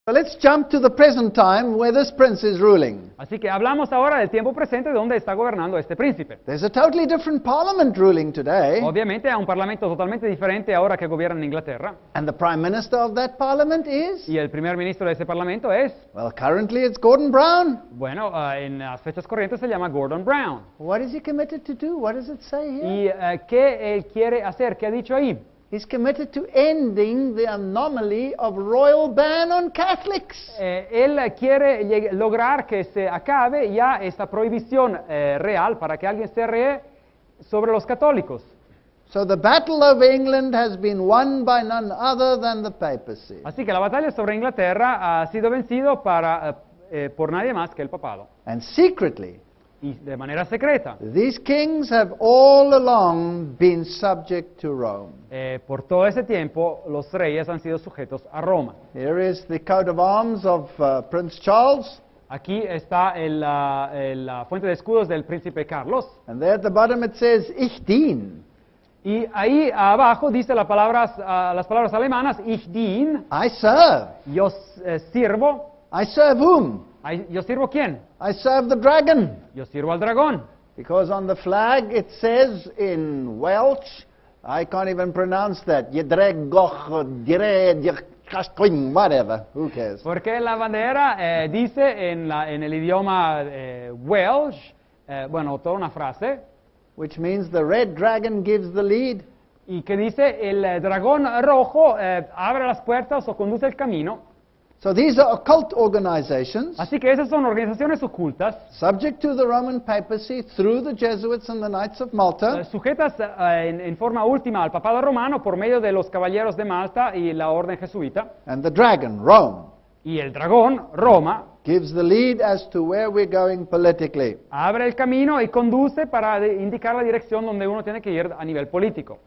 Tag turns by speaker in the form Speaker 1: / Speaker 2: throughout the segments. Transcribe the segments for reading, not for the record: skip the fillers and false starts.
Speaker 1: So let's jump to the present time where this prince is ruling.
Speaker 2: Así que hablamos ahora del tiempo presente donde está gobernando este príncipe.
Speaker 1: There's a totally different parliament ruling today.
Speaker 2: Obviamente hay un parlamento totalmente diferente ahora que gobierna en Inglaterra.
Speaker 1: And the prime minister of that parliament is?
Speaker 2: Y el primer ministro de ese parlamento es,
Speaker 1: Well, currently it's Gordon Brown.
Speaker 2: bueno, en las fechas corrientes se llama Gordon Brown.
Speaker 1: What is he committed to do? What does it say here?
Speaker 2: ¿Y qué él quiere hacer? ¿Qué ha dicho ahí?
Speaker 1: He's committed to ending the anomaly of royal ban on Catholics.
Speaker 2: Él quiere lograr que se acabe ya esta prohibición real para que alguien se ree sobre los católicos.
Speaker 1: So the battle over England has been won by none other than the papacy.
Speaker 2: Así que la batalla sobre Inglaterra ha sido vencido por nadie más que el papado.
Speaker 1: And secretly,
Speaker 2: Y de manera secreta.
Speaker 1: these kings have all along been subject to Rome.
Speaker 2: Por todo ese tiempo, los reyes han sido sujetos a Roma.
Speaker 1: Here is the coat of arms of Prince Charles.
Speaker 2: Aquí está la fuente de escudos del príncipe Carlos.
Speaker 1: And there at the bottom it says, Ich dien.
Speaker 2: Y ahí abajo dice las palabras alemanas, ich dien,
Speaker 1: I serve.
Speaker 2: yo sirvo.
Speaker 1: I serve whom?
Speaker 2: ¿Yo sirvo quién?
Speaker 1: I serve the dragon.
Speaker 2: Yo sirvo al dragón.
Speaker 1: Because on the flag it says in Welsh, I can't even pronounce that, whatever, who cares?
Speaker 2: Porque la bandera dice en el idioma Welsh, bueno, toda una frase,
Speaker 1: Which means the red dragon gives the lead.
Speaker 2: y que dice el dragón rojo abre las puertas o conduce el camino.
Speaker 1: So these are occult organizations,
Speaker 2: Así que esas son organizaciones ocultas,
Speaker 1: subject to the Roman papacy through the Jesuits and the Knights of Malta,
Speaker 2: sujetas en forma última al papado romano por medio de los caballeros de Malta y la orden jesuita.
Speaker 1: and the dragon, Rome,
Speaker 2: Y el dragón, Roma,
Speaker 1: gives the lead as to where we're going politically.
Speaker 2: abre el camino y conduce para indicar la dirección donde uno tiene que ir a nivel político.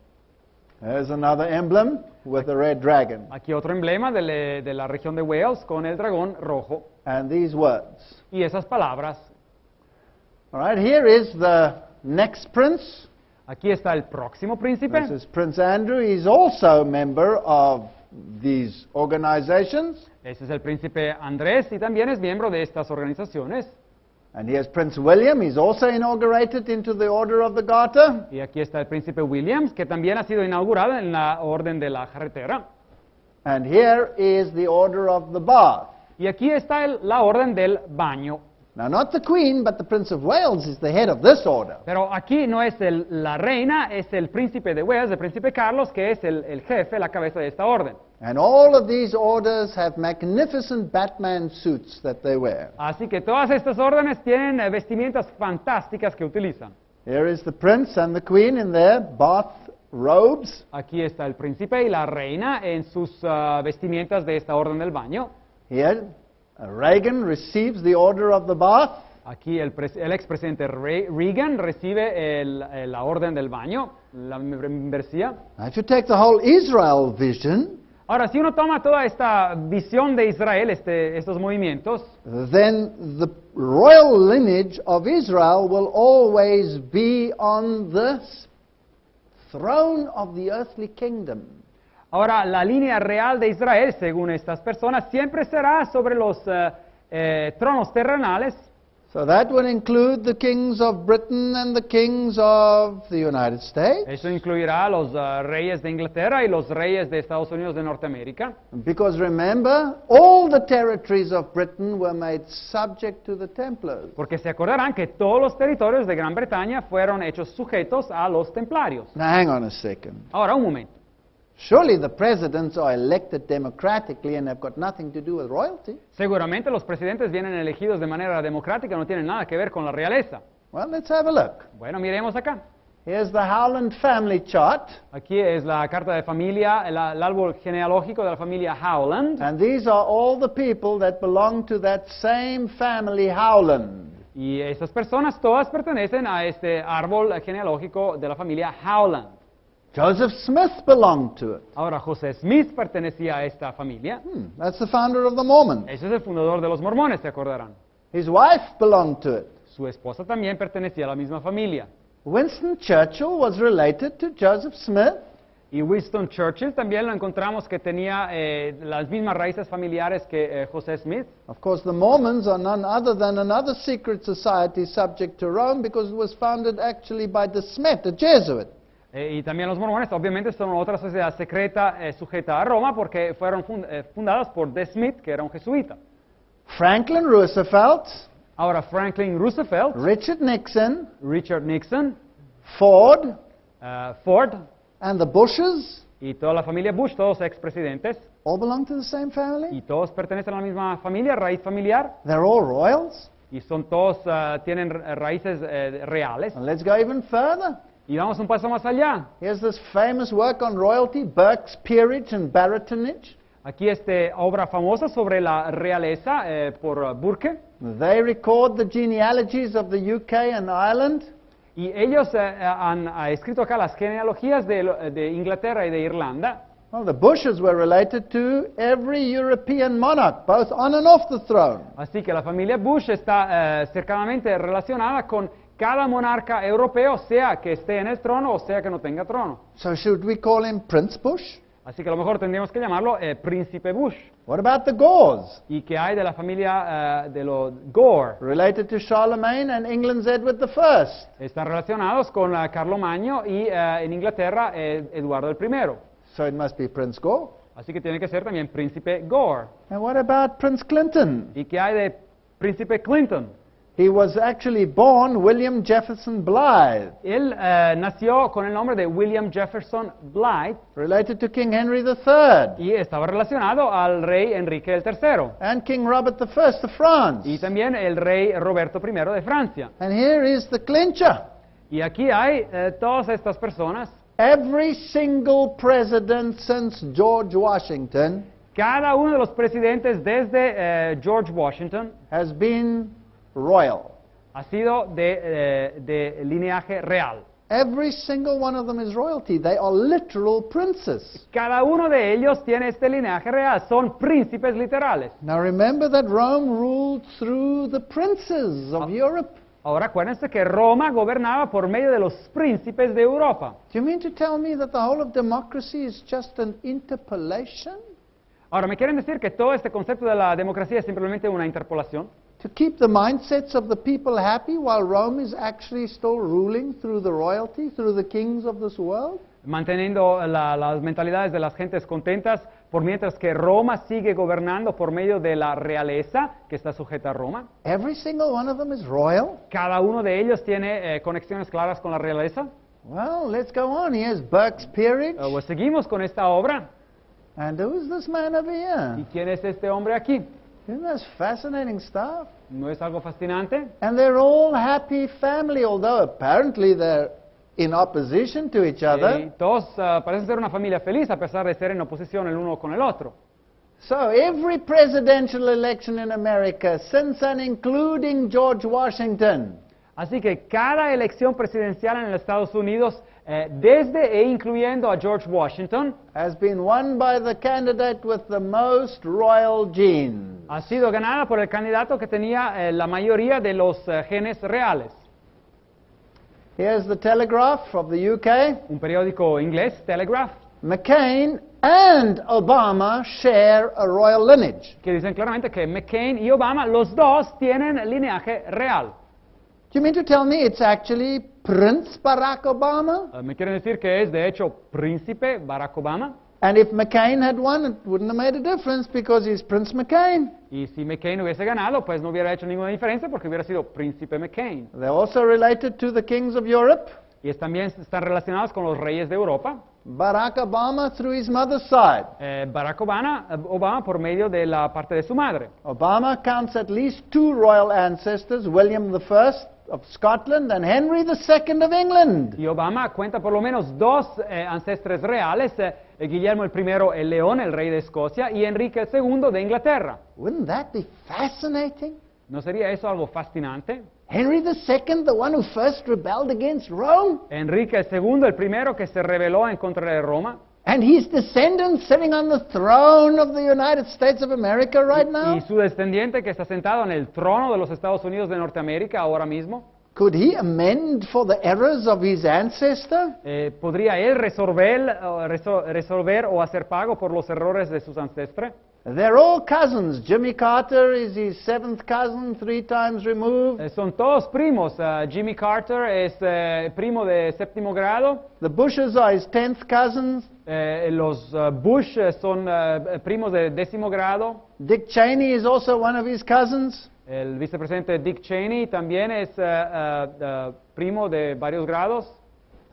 Speaker 1: There's another emblem with the red dragon,
Speaker 2: Aquí otro emblema de la región de Wales con el dragón rojo
Speaker 1: and these words.
Speaker 2: y esas palabras.
Speaker 1: All right, here is the next prince.
Speaker 2: Aquí está el próximo príncipe.
Speaker 1: This is Prince Andrew. He's also a member of these organizations.
Speaker 2: Ese es el príncipe Andrés y también es miembro de estas organizaciones.
Speaker 1: And here's Prince William. He's also inaugurated into the Order of the Garter.
Speaker 2: Y aquí está el príncipe Williams, que también ha sido inaugurado en la orden de la carretera.
Speaker 1: And here is the Order of the Bath.
Speaker 2: Y aquí está la orden del baño.
Speaker 1: Now, not the Queen, but the Prince of Wales is the head of this order.
Speaker 2: Pero aquí no es la reina, es el príncipe de Wales, el príncipe Carlos, que es el jefe, la cabeza de esta orden.
Speaker 1: And all of these orders have magnificent Batman suits that they wear.
Speaker 2: Así que todas estas órdenes tienen vestimentas fantásticas que utilizan.
Speaker 1: Here is the Prince and the Queen in their bath robes.
Speaker 2: Aquí está el príncipe y la reina en sus vestimentas de esta orden del baño.
Speaker 1: Here, Reagan receives the Order of the Bath.
Speaker 2: Aquí el expresidente Reagan recibe la orden del baño, la membresía.
Speaker 1: Now, if you take the whole Israel vision,
Speaker 2: Ahora, si uno toma toda esta visión de Israel, estos movimientos,
Speaker 1: then the royal lineage of Israel will always be on the throne of the earthly kingdom.
Speaker 2: ahora la línea real de Israel, según estas personas, siempre será sobre los tronos terrenales.
Speaker 1: So that would include the kings of Britain and the kings of the United States.
Speaker 2: Eso incluirá a los reyes de Inglaterra y los reyes de Estados Unidos de Norteamérica.
Speaker 1: Because remember, all the territories of Britain were made subject to the Templars.
Speaker 2: Porque se acordarán que todos los territorios de Gran Bretaña fueron hechos sujetos a los templarios.
Speaker 1: Now hang on a second.
Speaker 2: Ahora, un momento.
Speaker 1: Surely the presidents are elected democratically and have got nothing to do with royalty.
Speaker 2: Seguramente los presidentes vienen elegidos de manera democrática, no tienen nada que ver con la realeza.
Speaker 1: Well, let's have a look.
Speaker 2: Bueno, miremos acá.
Speaker 1: Here's the Howland family chart.
Speaker 2: Aquí es la carta de familia, el árbol genealógico de la familia Howland.
Speaker 1: And these are all the people that belong to that same family, Howland.
Speaker 2: Y estas personas todas pertenecen a este árbol genealógico de la familia Howland.
Speaker 1: Joseph Smith belonged to it.
Speaker 2: Ahora, José Smith pertenecía a esta familia.
Speaker 1: That's the founder of the Mormons.
Speaker 2: Ese es el fundador de los mormones, se acordarán.
Speaker 1: His wife belonged to it.
Speaker 2: Su esposa también pertenecía a la misma familia.
Speaker 1: Winston Churchill was related to Joseph Smith.
Speaker 2: Y Winston Churchill también lo encontramos que tenía las mismas raíces familiares que José Smith.
Speaker 1: Of course, the Mormons are none other than another secret society subject to Rome because it was founded actually by De Smet, a Jesuit.
Speaker 2: Y también los mormones, obviamente, son otra sociedad secreta sujeta a Roma porque fueron fundadas por De Smet, que era un jesuita.
Speaker 1: Franklin Roosevelt,
Speaker 2: Ahora Franklin Roosevelt,
Speaker 1: Richard Nixon,
Speaker 2: Ford,
Speaker 1: Ford, and the Bushes
Speaker 2: y toda la familia Bush, todos expresidentes,
Speaker 1: all belong to the same family.
Speaker 2: y todos pertenecen a la misma familia, raíz familiar,
Speaker 1: They're all royals.
Speaker 2: y son todos tienen raíces reales.
Speaker 1: And let's go even further.
Speaker 2: Y vamos un paso más allá.
Speaker 1: Here's this famous work on royalty, Burke's Peerage and Baronetage.
Speaker 2: Aquí obra famosa sobre la realeza por Burke.
Speaker 1: They record the genealogies of the UK and Ireland.
Speaker 2: Y ellos han escrito acá las genealogías de Inglaterra y de Irlanda.
Speaker 1: Well, the Bushes were related to every European monarch, both on and off the throne.
Speaker 2: Así que la familia Bush está cercanamente relacionada con cada monarca europeo, sea que esté en el trono o sea que no tenga trono.
Speaker 1: So should we call him Prince Bush?
Speaker 2: Así que a lo mejor tendríamos que llamarlo Príncipe Bush.
Speaker 1: What about the Gores?
Speaker 2: ¿Y qué hay de la familia de los Gore?
Speaker 1: Related to Charlemagne and England's Edward I.
Speaker 2: Están relacionados con Carlomagno y en Inglaterra Eduardo I.
Speaker 1: So it must be Prince Gore.
Speaker 2: Así que tiene que ser también Príncipe Gore.
Speaker 1: And what about Prince Clinton?
Speaker 2: ¿Y qué hay de Príncipe Clinton?
Speaker 1: He was actually born William Jefferson Blythe,
Speaker 2: Él nació con el nombre de William Jefferson Blythe
Speaker 1: related to King Henry III
Speaker 2: y estaba relacionado al rey Enrique III
Speaker 1: and King Robert I of France.
Speaker 2: y también el rey Roberto I de Francia.
Speaker 1: And here is the clincher.
Speaker 2: Y aquí hay todas estas personas.
Speaker 1: Every single president since George Washington
Speaker 2: Cada uno de los presidentes desde George Washington
Speaker 1: has been royal.
Speaker 2: ha sido de lineaje real.
Speaker 1: Every single one of them is royalty. They are literal princes.
Speaker 2: Cada uno de ellos tiene este lineaje real, son príncipes literales.
Speaker 1: Now remember that Rome ruled through the princes of Europe.
Speaker 2: Ahora acuérdense que Roma gobernaba por medio de los príncipes de Europa.
Speaker 1: Do you mean to tell me that the whole of democracy is just an interpolation?
Speaker 2: Ahora, ¿me quieren decir que todo este concepto de la democracia es simplemente una interpolación?
Speaker 1: To keep the mindsets of the people happy while Rome is actually still ruling through the royalty, through the kings of this world?
Speaker 2: Manteniendo las mentalidades de las gentes contentas, por mientras que Roma sigue gobernando por medio de la realeza que está sujeta a Roma.
Speaker 1: Every single one of them is royal?
Speaker 2: Cada uno de ellos tiene conexiones claras con la realeza.
Speaker 1: Well, let's go on. Here's Burke's Peerage.
Speaker 2: Pues seguimos con esta obra.
Speaker 1: And who is this man over
Speaker 2: ¿Y
Speaker 1: here?
Speaker 2: quién es este hombre aquí?
Speaker 1: Isn't that fascinating stuff?
Speaker 2: ¿No es algo fascinante?
Speaker 1: And they're all happy family, although apparently they're in opposition to each
Speaker 2: Y
Speaker 1: other.
Speaker 2: todos parecen ser una familia feliz a pesar de ser en oposición el uno con el otro.
Speaker 1: So every presidential election in America, since and including George Washington,
Speaker 2: Así que cada elección presidencial en los Estados Unidos, desde e incluyendo a George Washington,
Speaker 1: has been won by the candidate with the most royal genes.
Speaker 2: ha sido ganada por el candidato que tenía la mayoría de los genes reales.
Speaker 1: Here's the Telegraph of the UK.
Speaker 2: Un periódico inglés, Telegraph,
Speaker 1: McCain and Obama share a royal lineage.
Speaker 2: que dicen claramente que McCain y Obama, los dos tienen lineaje real.
Speaker 1: Do you mean to tell me it's actually Prince Barack Obama?
Speaker 2: ¿Me quieren decir que es de hecho príncipe Barack Obama?
Speaker 1: And if McCain had won, it wouldn't have made a difference because he's Prince McCain.
Speaker 2: Y si McCain hubiese ganado, pues no hubiera hecho ninguna diferencia porque hubiera sido príncipe McCain.
Speaker 1: They're also related to the kings of Europe.
Speaker 2: Y también están relacionados con los reyes de Europa.
Speaker 1: Barack Obama through his mother's side.
Speaker 2: Barack Obama por medio de la parte de su madre.
Speaker 1: Obama counts at least two royal ancestors, William I of Scotland and Henry II of England.
Speaker 2: Y Obama cuenta por lo menos dos ancestres reales, Guillermo I el León, el rey de Escocia, y Enrique II de Inglaterra.
Speaker 1: Wouldn't that be fascinating?
Speaker 2: ¿No sería eso algo fascinante?
Speaker 1: Henry II, the one who first rebelled against Rome,
Speaker 2: Enrique II, el primero que se rebeló en contra de Roma,
Speaker 1: and his descendants sitting on the throne of the United States of America right now.
Speaker 2: y su descendiente que está sentado en el trono de los Estados Unidos de Norteamérica ahora mismo.
Speaker 1: Could he amend for the errors of his ancestor?
Speaker 2: ¿Podría él resolver o hacer pago por los errores de sus ancestros?
Speaker 1: They're all cousins. Jimmy Carter is his seventh cousin, 3 times removed.
Speaker 2: Son todos primos. Jimmy Carter es primo de séptimo grado.
Speaker 1: The Bushes are his 10th cousins.
Speaker 2: Los Bush son primos de décimo grado.
Speaker 1: Dick Cheney is also one of his cousins.
Speaker 2: El vicepresidente Dick Cheney también es primo de varios grados.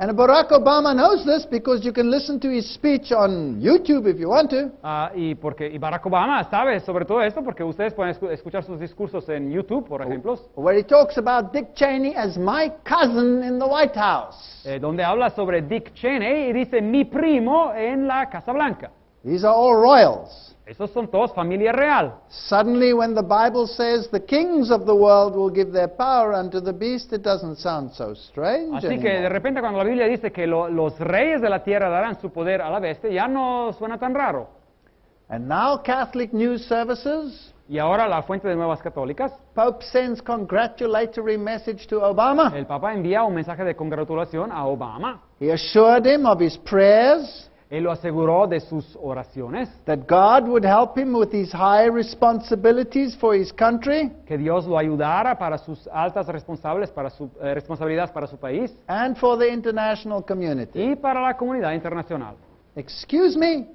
Speaker 1: And Barack Obama knows this because you can listen to his speech on YouTube if you want to.
Speaker 2: Y Barack Obama sabe sobre todo esto porque ustedes pueden escuchar sus discursos en YouTube, por ejemplo.
Speaker 1: Where he talks about Dick Cheney as my cousin in the White House.
Speaker 2: Donde habla sobre Dick Cheney y dice mi primo en la Casa Blanca.
Speaker 1: These are all royals.
Speaker 2: Esos son todos familia real.
Speaker 1: Suddenly when the Bible says the kings of the world will give their power unto the beast, it doesn't sound so strange
Speaker 2: Así que de repente cuando la Biblia dice que los reyes de la tierra darán su poder a la bestia, ya no suena tan raro.
Speaker 1: And now Catholic News Services,
Speaker 2: Y ahora la fuente de Nuevas Católicas,
Speaker 1: Pope sends congratulatory message to Obama.
Speaker 2: el Papa envía un mensaje de congratulación a Obama.
Speaker 1: He assured him of his prayers,
Speaker 2: Él lo aseguró de sus oraciones,
Speaker 1: that God would help him with his high responsibilities for his country
Speaker 2: que Dios lo ayudara para sus altas responsabilidades para su país
Speaker 1: and for the international community.
Speaker 2: y para la comunidad internacional.
Speaker 1: Excuse me,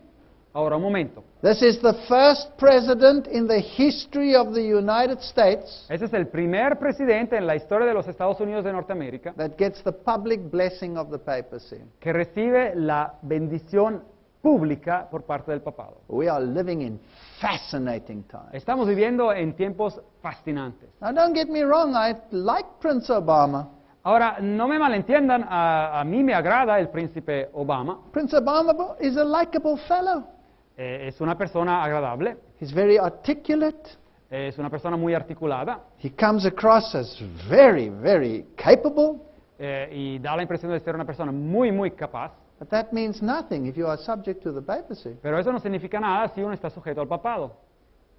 Speaker 2: Ahora, un momento.
Speaker 1: this is the first president in the history of the United States
Speaker 2: Ese es el primer presidente en la historia de los Estados Unidos de Norteamérica
Speaker 1: that gets the public blessing of the papacy.
Speaker 2: que recibe la bendición pública por parte del papado.
Speaker 1: We are living in fascinating times.
Speaker 2: Estamos viviendo en tiempos fascinantes.
Speaker 1: Now don't get me wrong, I like Prince Obama.
Speaker 2: Ahora, no me malentiendan, a mí me agrada el príncipe Obama.
Speaker 1: Prince Obama is a likable fellow.
Speaker 2: Es una persona agradable,
Speaker 1: He's very articulate.
Speaker 2: es una persona muy articulada
Speaker 1: He comes across as very, very capable.
Speaker 2: y da la impresión de ser una persona muy, muy capaz.
Speaker 1: But that means nothing if you are subject to the papacy.
Speaker 2: Pero eso no significa nada si uno está sujeto al papado.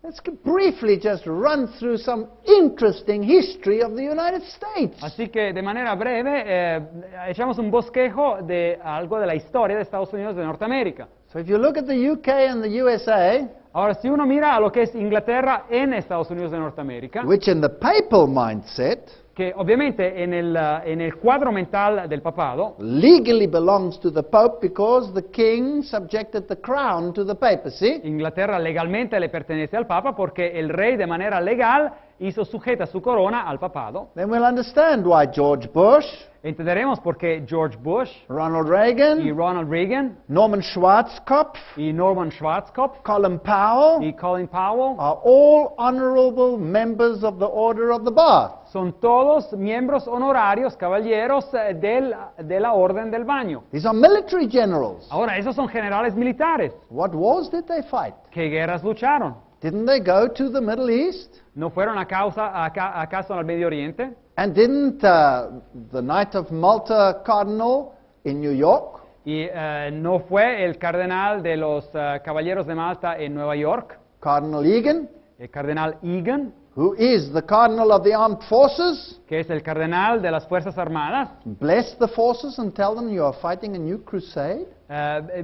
Speaker 1: Let's briefly just run through some interesting history of the United States.
Speaker 2: Así que de manera breve echamos un bosquejo de algo de la historia de Estados Unidos de Norteamérica.
Speaker 1: So if you look at the UK and the USA,
Speaker 2: Ahora, si uno mira a lo que es Inglaterra en Estados Unidos de Norteamérica,
Speaker 1: which in the papal mindset
Speaker 2: que obviamente en el cuadro mental del papado,
Speaker 1: legally belongs to the Pope because the king subjected the crown to the papacy,
Speaker 2: Inglaterra legalmente le pertenece al Papa porque el rey de manera legal hizo sujeta su corona al papado.
Speaker 1: then we'll understand why George Bush,
Speaker 2: Entenderemos por qué George Bush
Speaker 1: Ronald
Speaker 2: y
Speaker 1: Reagan,
Speaker 2: Ronald Reagan
Speaker 1: Norman Schwarzkopf,
Speaker 2: y Norman Schwarzkopf
Speaker 1: Colin Powell
Speaker 2: y Colin Powell
Speaker 1: are all honorable members of the Order of the Bath.
Speaker 2: son todos miembros honorarios, caballeros de la Orden del Baño.
Speaker 1: These are military generals.
Speaker 2: Ahora, esos son generales militares.
Speaker 1: What wars did they fight?
Speaker 2: ¿Qué guerras lucharon?
Speaker 1: Didn't they go to the Middle East?
Speaker 2: ¿No fueron acaso al Medio Oriente?
Speaker 1: And didn't the Knight of Malta Cardinal in New York,
Speaker 2: ¿Y no fue el cardenal de los Caballeros de Malta en Nueva York,
Speaker 1: Cardinal Egan,
Speaker 2: el cardenal Egan,
Speaker 1: who is the Cardinal of the Armed Forces,
Speaker 2: que es el cardenal de las Fuerzas Armadas,
Speaker 1: bless the forces and tell them you are fighting a new crusade?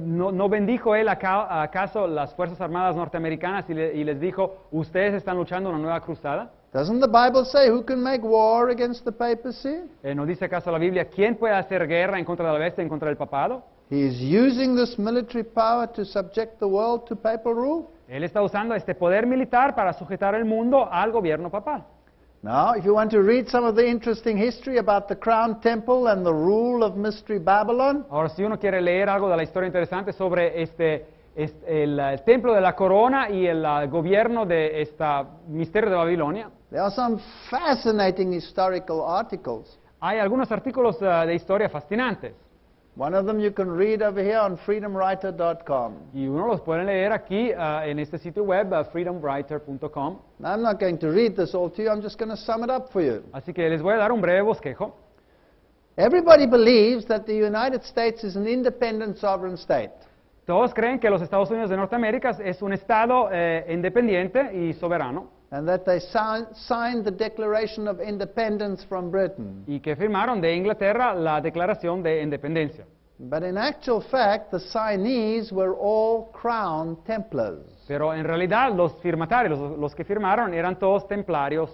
Speaker 2: ¿no bendijo él acaso las Fuerzas Armadas norteamericanas y les dijo, ustedes están luchando una nueva cruzada?
Speaker 1: Doesn't the Bible say who can make war against the papacy?
Speaker 2: ¿No dice acaso la Biblia quién puede hacer guerra en contra de la bestia, en contra del papado?
Speaker 1: He is using this military power to subject the world to papal rule.
Speaker 2: Él está usando este poder militar para sujetar el mundo al gobierno papal.
Speaker 1: Now, if you want to read some of the interesting history about the Crown Temple and the rule of Mystery Babylon,
Speaker 2: Ahora, si uno quiere leer algo de la historia interesante sobre el templo de la corona y el gobierno de este misterio de Babilonia,
Speaker 1: there are some fascinating historical articles.
Speaker 2: hay algunos artículos de historia fascinantes.
Speaker 1: One of them you can read over here on freedomwriter.com.
Speaker 2: Y uno los puede leer aquí en este sitio web, freedomwriter.com.
Speaker 1: Now, I'm not going to read this all to you, I'm just going to sum it up for you.
Speaker 2: Así que les voy a dar un breve bosquejo.
Speaker 1: Everybody believes that the United States is an independent sovereign state.
Speaker 2: Todos creen que los Estados Unidos de Norteamérica es un estado independiente y soberano.
Speaker 1: and that they signed the Declaration of Independence from Britain.
Speaker 2: y que firmaron de Inglaterra la Declaración de Independencia.
Speaker 1: But in actual fact, the signees were all Crown Templars.
Speaker 2: Pero en realidad los firmatarios, los que firmaron, eran todos templarios.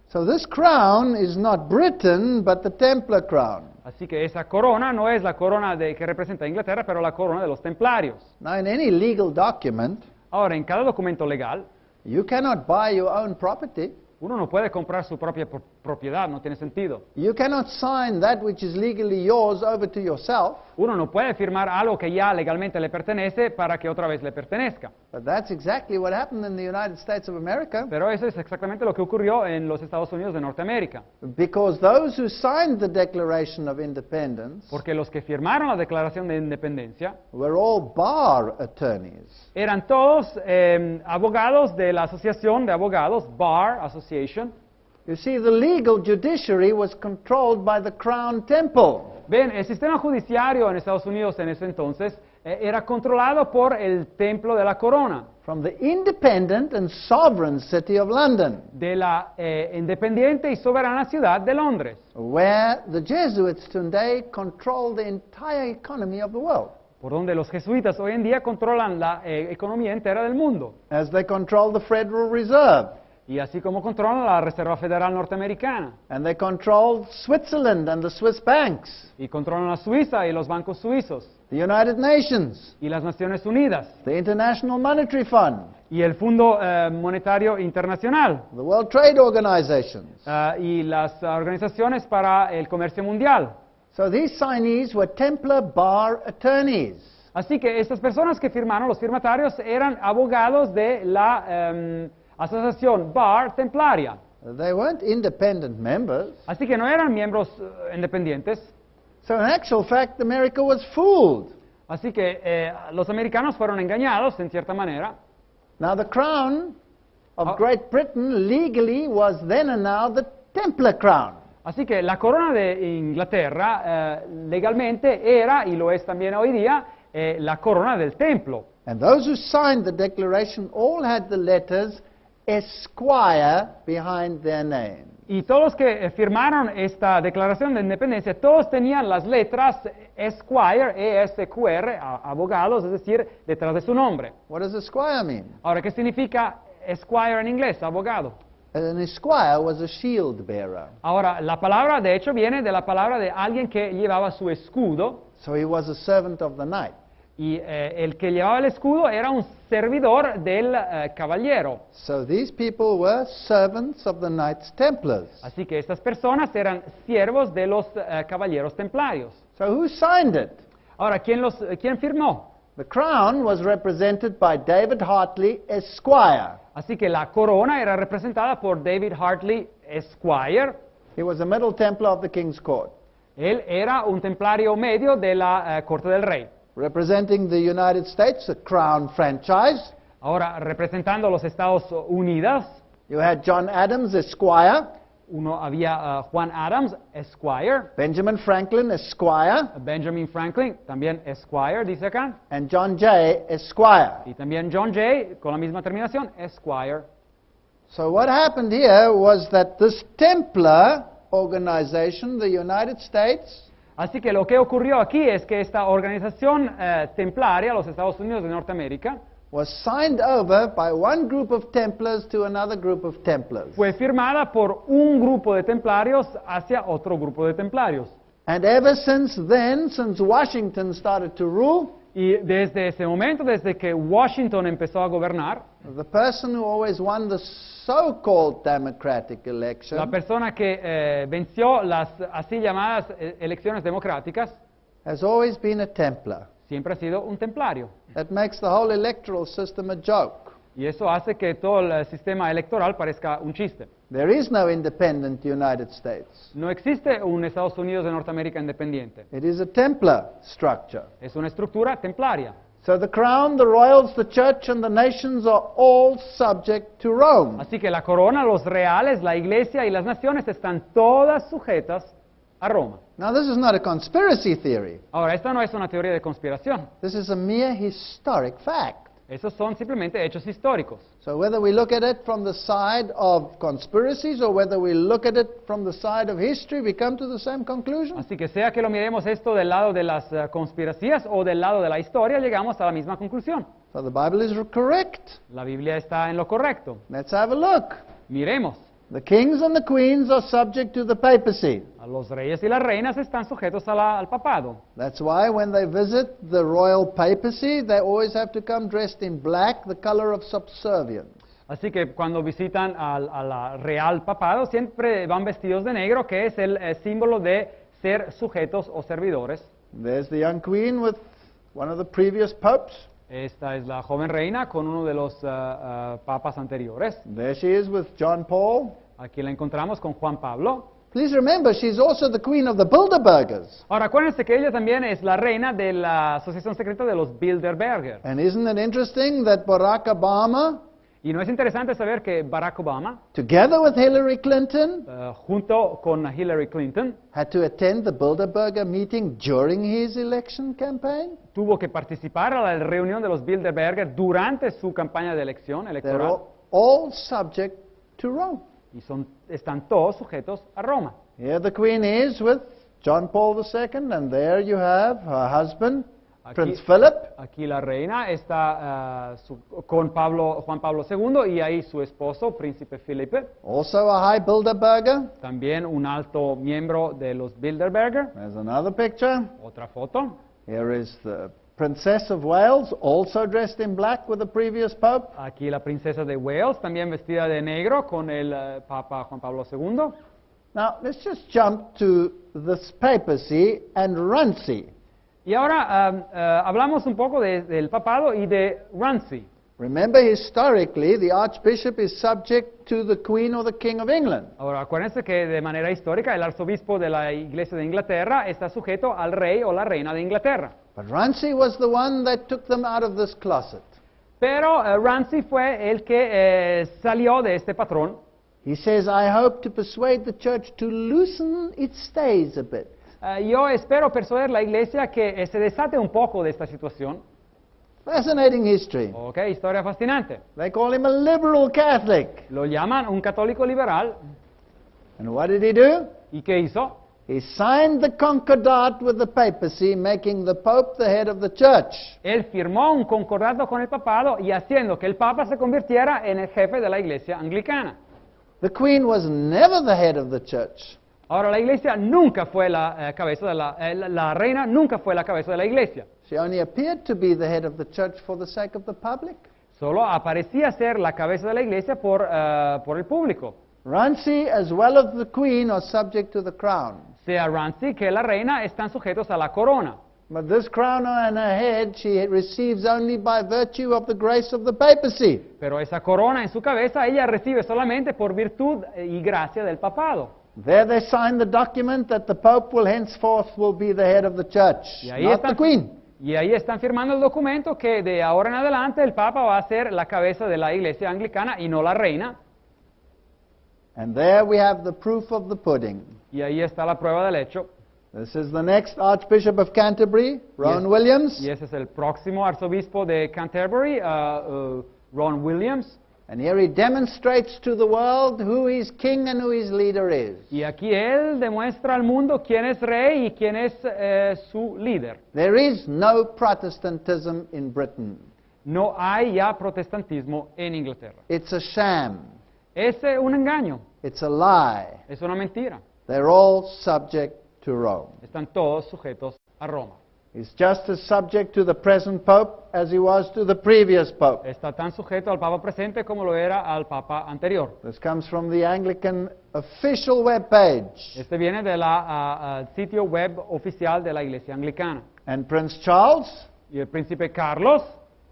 Speaker 1: So this crown is not Britain, but the Templar crown.
Speaker 2: Así que esa corona no es la corona que representa a Inglaterra, pero la corona de los templarios.
Speaker 1: Now, in any legal document,
Speaker 2: Ahora, en cada documento legal,
Speaker 1: you cannot buy your own property.
Speaker 2: uno no puede comprar su propia propiedad, no tiene sentido.
Speaker 1: You cannot sign that which is legally yours over to yourself.
Speaker 2: Uno no puede firmar algo que ya legalmente le pertenece para que otra vez le pertenezca.
Speaker 1: But that's exactly what happened in the United States of America.
Speaker 2: Pero eso es exactamente lo que ocurrió en los Estados Unidos de Norteamérica.
Speaker 1: Because those who signed the Declaration of Independence
Speaker 2: Porque los que firmaron la Declaración de Independencia
Speaker 1: were all bar attorneys.
Speaker 2: eran todos abogados de la Asociación de Abogados, Bar Association.
Speaker 1: You see, the legal judiciary was controlled by the Crown Temple.
Speaker 2: Ven, el sistema judiciario en Estados Unidos en ese entonces era controlado por el Templo de la Corona,
Speaker 1: From the independent and sovereign city of London,
Speaker 2: de la independiente y soberana ciudad de Londres,
Speaker 1: where the Jesuits today control the entire economy of the world,
Speaker 2: por donde los jesuitas hoy en día controlan la economía entera del mundo,
Speaker 1: as they control the Federal Reserve,
Speaker 2: y así como controlan la Reserva Federal Norteamericana,
Speaker 1: and they control Switzerland and the Swiss banks,
Speaker 2: y controlan la Suiza y los bancos suizos,
Speaker 1: the United Nations,
Speaker 2: y las Naciones Unidas,
Speaker 1: the International Monetary Fund,
Speaker 2: y el Fondo Monetario Internacional,
Speaker 1: the World Trade Organization.
Speaker 2: y las organizaciones para el comercio mundial.
Speaker 1: So these signees were Templar bar attorneys.
Speaker 2: Así que estas personas que firmaron, los firmatarios, eran abogados de la asociación Bar Templaria.
Speaker 1: They weren't independent members.
Speaker 2: Así que no eran miembros independientes.
Speaker 1: So in actual fact, America was fooled.
Speaker 2: Así que los americanos fueron engañados, en cierta manera.
Speaker 1: Now the crown of Great Britain legally was then and now the Templar crown.
Speaker 2: Así que la corona de Inglaterra legalmente era, y lo es también hoy día, la corona del templo.
Speaker 1: And those who signed the declaration all had the letters Esquire behind their name.
Speaker 2: Y todos los que firmaron esta declaración de independencia, todos tenían las letras Esquire, E-S-Q-R, abogados, es decir, detrás de su nombre.
Speaker 1: What does Esquire mean?
Speaker 2: Ahora, ¿qué significa Esquire en inglés, abogado?
Speaker 1: An esquire was a shield bearer.
Speaker 2: Ahora, la palabra, de hecho, viene de la palabra de alguien que llevaba su escudo,
Speaker 1: So he was a servant of the knight.
Speaker 2: y el que llevaba el escudo era un servidor del caballero.
Speaker 1: So these people were servants of the Knights Templars.
Speaker 2: Así que estas personas eran siervos de los caballeros templarios.
Speaker 1: So who signed it?
Speaker 2: Ahora, ¿quién firmó?
Speaker 1: The crown was represented by David Hartley, Esquire.
Speaker 2: Así que la corona era representada por David Hartley Esquire.
Speaker 1: He was a Middle Templar of the King's Court,
Speaker 2: Él era un templario medio de la corte del rey.
Speaker 1: representing the United States, a crown franchise.
Speaker 2: Ahora, representando a los Estados Unidos,
Speaker 1: You had John Adams, Esquire,
Speaker 2: había Juan Adams Esquire,
Speaker 1: Benjamin Franklin, Esquire,
Speaker 2: Benjamin Franklin, también Esquire, dice acá,
Speaker 1: and John Jay, Esquire.
Speaker 2: y también John Jay, con la misma terminación, Esquire.
Speaker 1: So what happened here was that this Templar organization, the United States,
Speaker 2: Así que lo que ocurrió aquí es que esta organización templaria, los Estados Unidos de Norteamérica,
Speaker 1: was signed over by one group of Templars to another group of Templars.
Speaker 2: fue firmada por un grupo de templarios hacia otro grupo de templarios.
Speaker 1: And ever since then, since Washington started to rule,
Speaker 2: Y desde ese momento, desde que Washington empezó a gobernar,
Speaker 1: the person who always won the so-called democratic
Speaker 2: la
Speaker 1: election
Speaker 2: persona que venció las así llamadas elecciones democráticas
Speaker 1: has always been a Templar.
Speaker 2: siempre ha sido un templario.
Speaker 1: That makes the whole electoral system a joke.
Speaker 2: Y eso hace que todo el sistema electoral parezca un chiste.
Speaker 1: There is no independent United States.
Speaker 2: No existe un Estados Unidos de Norteamérica independiente.
Speaker 1: It is a Templar structure.
Speaker 2: Es una estructura templaria.
Speaker 1: So the crown, the royals, the church, and the nations are all subject to Rome.
Speaker 2: Así que la corona, los reales, la iglesia y las naciones están todas sujetas a Roma.
Speaker 1: Now this is not a conspiracy theory.
Speaker 2: Ahora, esta no es una teoría de conspiración.
Speaker 1: This is a mere historic fact.
Speaker 2: Esos son simplemente hechos históricos.
Speaker 1: So whether we look at it from the side of conspiracies or whether we look at it from the side of history, we come to the same conclusion.
Speaker 2: Así que sea que lo miremos esto del lado de las conspiraciones o del lado de la historia, llegamos a la misma conclusión.
Speaker 1: So the Bible is correct.
Speaker 2: La Biblia está en lo correcto.
Speaker 1: Let's have a look.
Speaker 2: Miremos.
Speaker 1: The kings and the queens are subject to the papacy.
Speaker 2: A los reyes y las reinas están sujetos al papado.
Speaker 1: That's why when they visit the royal papacy, they always have to come dressed in black, the color of subservience.
Speaker 2: Así que cuando visitan a la real papado, siempre van vestidos de negro, que es el símbolo de ser sujetos o servidores.
Speaker 1: There's the young queen with one of the previous popes.
Speaker 2: Esta es la joven reina con uno de los papas anteriores.
Speaker 1: There she is with John Paul.
Speaker 2: Aquí la encontramos con Juan Pablo.
Speaker 1: Please remember, she's also the queen of the Bilderbergers.
Speaker 2: Ahora, acuérdense que ella también es la reina de la asociación secreta de los Bilderberger.
Speaker 1: And isn't it interesting that Barack Obama,
Speaker 2: Y no es interesante saber que Barack Obama,
Speaker 1: together with Hillary Clinton,
Speaker 2: junto con Hillary Clinton,
Speaker 1: had to attend the Bilderberger meeting during his election campaign?
Speaker 2: tuvo que participar a la reunión de los Bilderberger durante su campaña de elección
Speaker 1: They're
Speaker 2: electoral.
Speaker 1: all subject to Rome.
Speaker 2: Y están todos sujetos a Roma.
Speaker 1: Here the queen is with John Paul II, and there you have her husband, Prince Philip.
Speaker 2: Aquí la reina está con Juan Pablo II y ahí su esposo, Príncipe Felipe.
Speaker 1: Also a high Bilderberger.
Speaker 2: También un alto miembro de los Bilderberger.
Speaker 1: There's another picture.
Speaker 2: Otra foto.
Speaker 1: Here is the Princess of Wales, also dressed in black with the previous Pope.
Speaker 2: Aquí la princesa de Wales, también vestida de negro con el Papa Juan Pablo II.
Speaker 1: Now, let's just jump to this papacy and Runcie.
Speaker 2: Y ahora hablamos un poco del papado y de Runcie.
Speaker 1: Remember, historically, the Archbishop is subject to the Queen or the King of England.
Speaker 2: Ahora, acuérdense que de manera histórica el arzobispo de la Iglesia de Inglaterra está sujeto al rey o la reina de Inglaterra.
Speaker 1: But Runcie was the one that took them out of this closet.
Speaker 2: Pero Runcie fue el que salió de este patrón.
Speaker 1: He says, I hope to persuade the church to loosen its stays a bit.
Speaker 2: Yo espero persuadir a la Iglesia que se desate un poco de esta situación.
Speaker 1: Fascinating history.
Speaker 2: Ok, historia fascinante.
Speaker 1: They call him a liberal Catholic.
Speaker 2: Lo llaman un católico liberal.
Speaker 1: And what did he do?
Speaker 2: ¿Y qué hizo?
Speaker 1: He signed the concordat with the papacy, making the Pope the head of the church.
Speaker 2: Él firmó un concordato con el papado y haciendo que el papa se convirtiera en el jefe de la Iglesia anglicana.
Speaker 1: The Queen was never the head of the church.
Speaker 2: Ahora, la Iglesia nunca fue la cabeza de la reina nunca fue la cabeza de la Iglesia.
Speaker 1: She only appeared to be the head of the church for the sake of the public.
Speaker 2: Solo aparecía ser la cabeza de la Iglesia por el público.
Speaker 1: Runcie, as well as the Queen, are subject to the crown.
Speaker 2: Sea Runcie que la reina están sujetos a la corona.
Speaker 1: But this crown on her head she receives only by virtue of the grace of the papacy.
Speaker 2: Pero esa corona en su cabeza ella recibe solamente por virtud y gracia del papado.
Speaker 1: There they sign the document that the Pope will henceforth be the head of the church, not the Queen.
Speaker 2: Y ahí están firmando el documento que de ahora en adelante el Papa va a ser la cabeza de la Iglesia anglicana y no la reina.
Speaker 1: And there we have the proof of the pudding.
Speaker 2: Y ahí está la prueba del hecho.
Speaker 1: This is the next Archbishop of Canterbury, Ron Williams.
Speaker 2: Y ese es el próximo arzobispo de Canterbury, Ron Williams.
Speaker 1: And here he demonstrates to the world who his king and who his leader is.
Speaker 2: Y aquí él demuestra al mundo quién es rey y quién es su líder.
Speaker 1: There is no Protestantism in Britain.
Speaker 2: No hay ya protestantismo en Inglaterra.
Speaker 1: It's a sham.
Speaker 2: Es un engaño.
Speaker 1: It's a lie.
Speaker 2: Es una mentira.
Speaker 1: They're all subject to Rome.
Speaker 2: Están todos sujetos a Roma.
Speaker 1: He's just as subject to the present Pope as he was to the previous Pope.
Speaker 2: Está tan sujeto al Papa presente como lo era al Papa anterior.
Speaker 1: This comes from the Anglican official web page.
Speaker 2: Este viene del sitio web oficial de la Iglesia Anglicana.
Speaker 1: And Prince Charles
Speaker 2: Y el príncipe Carlos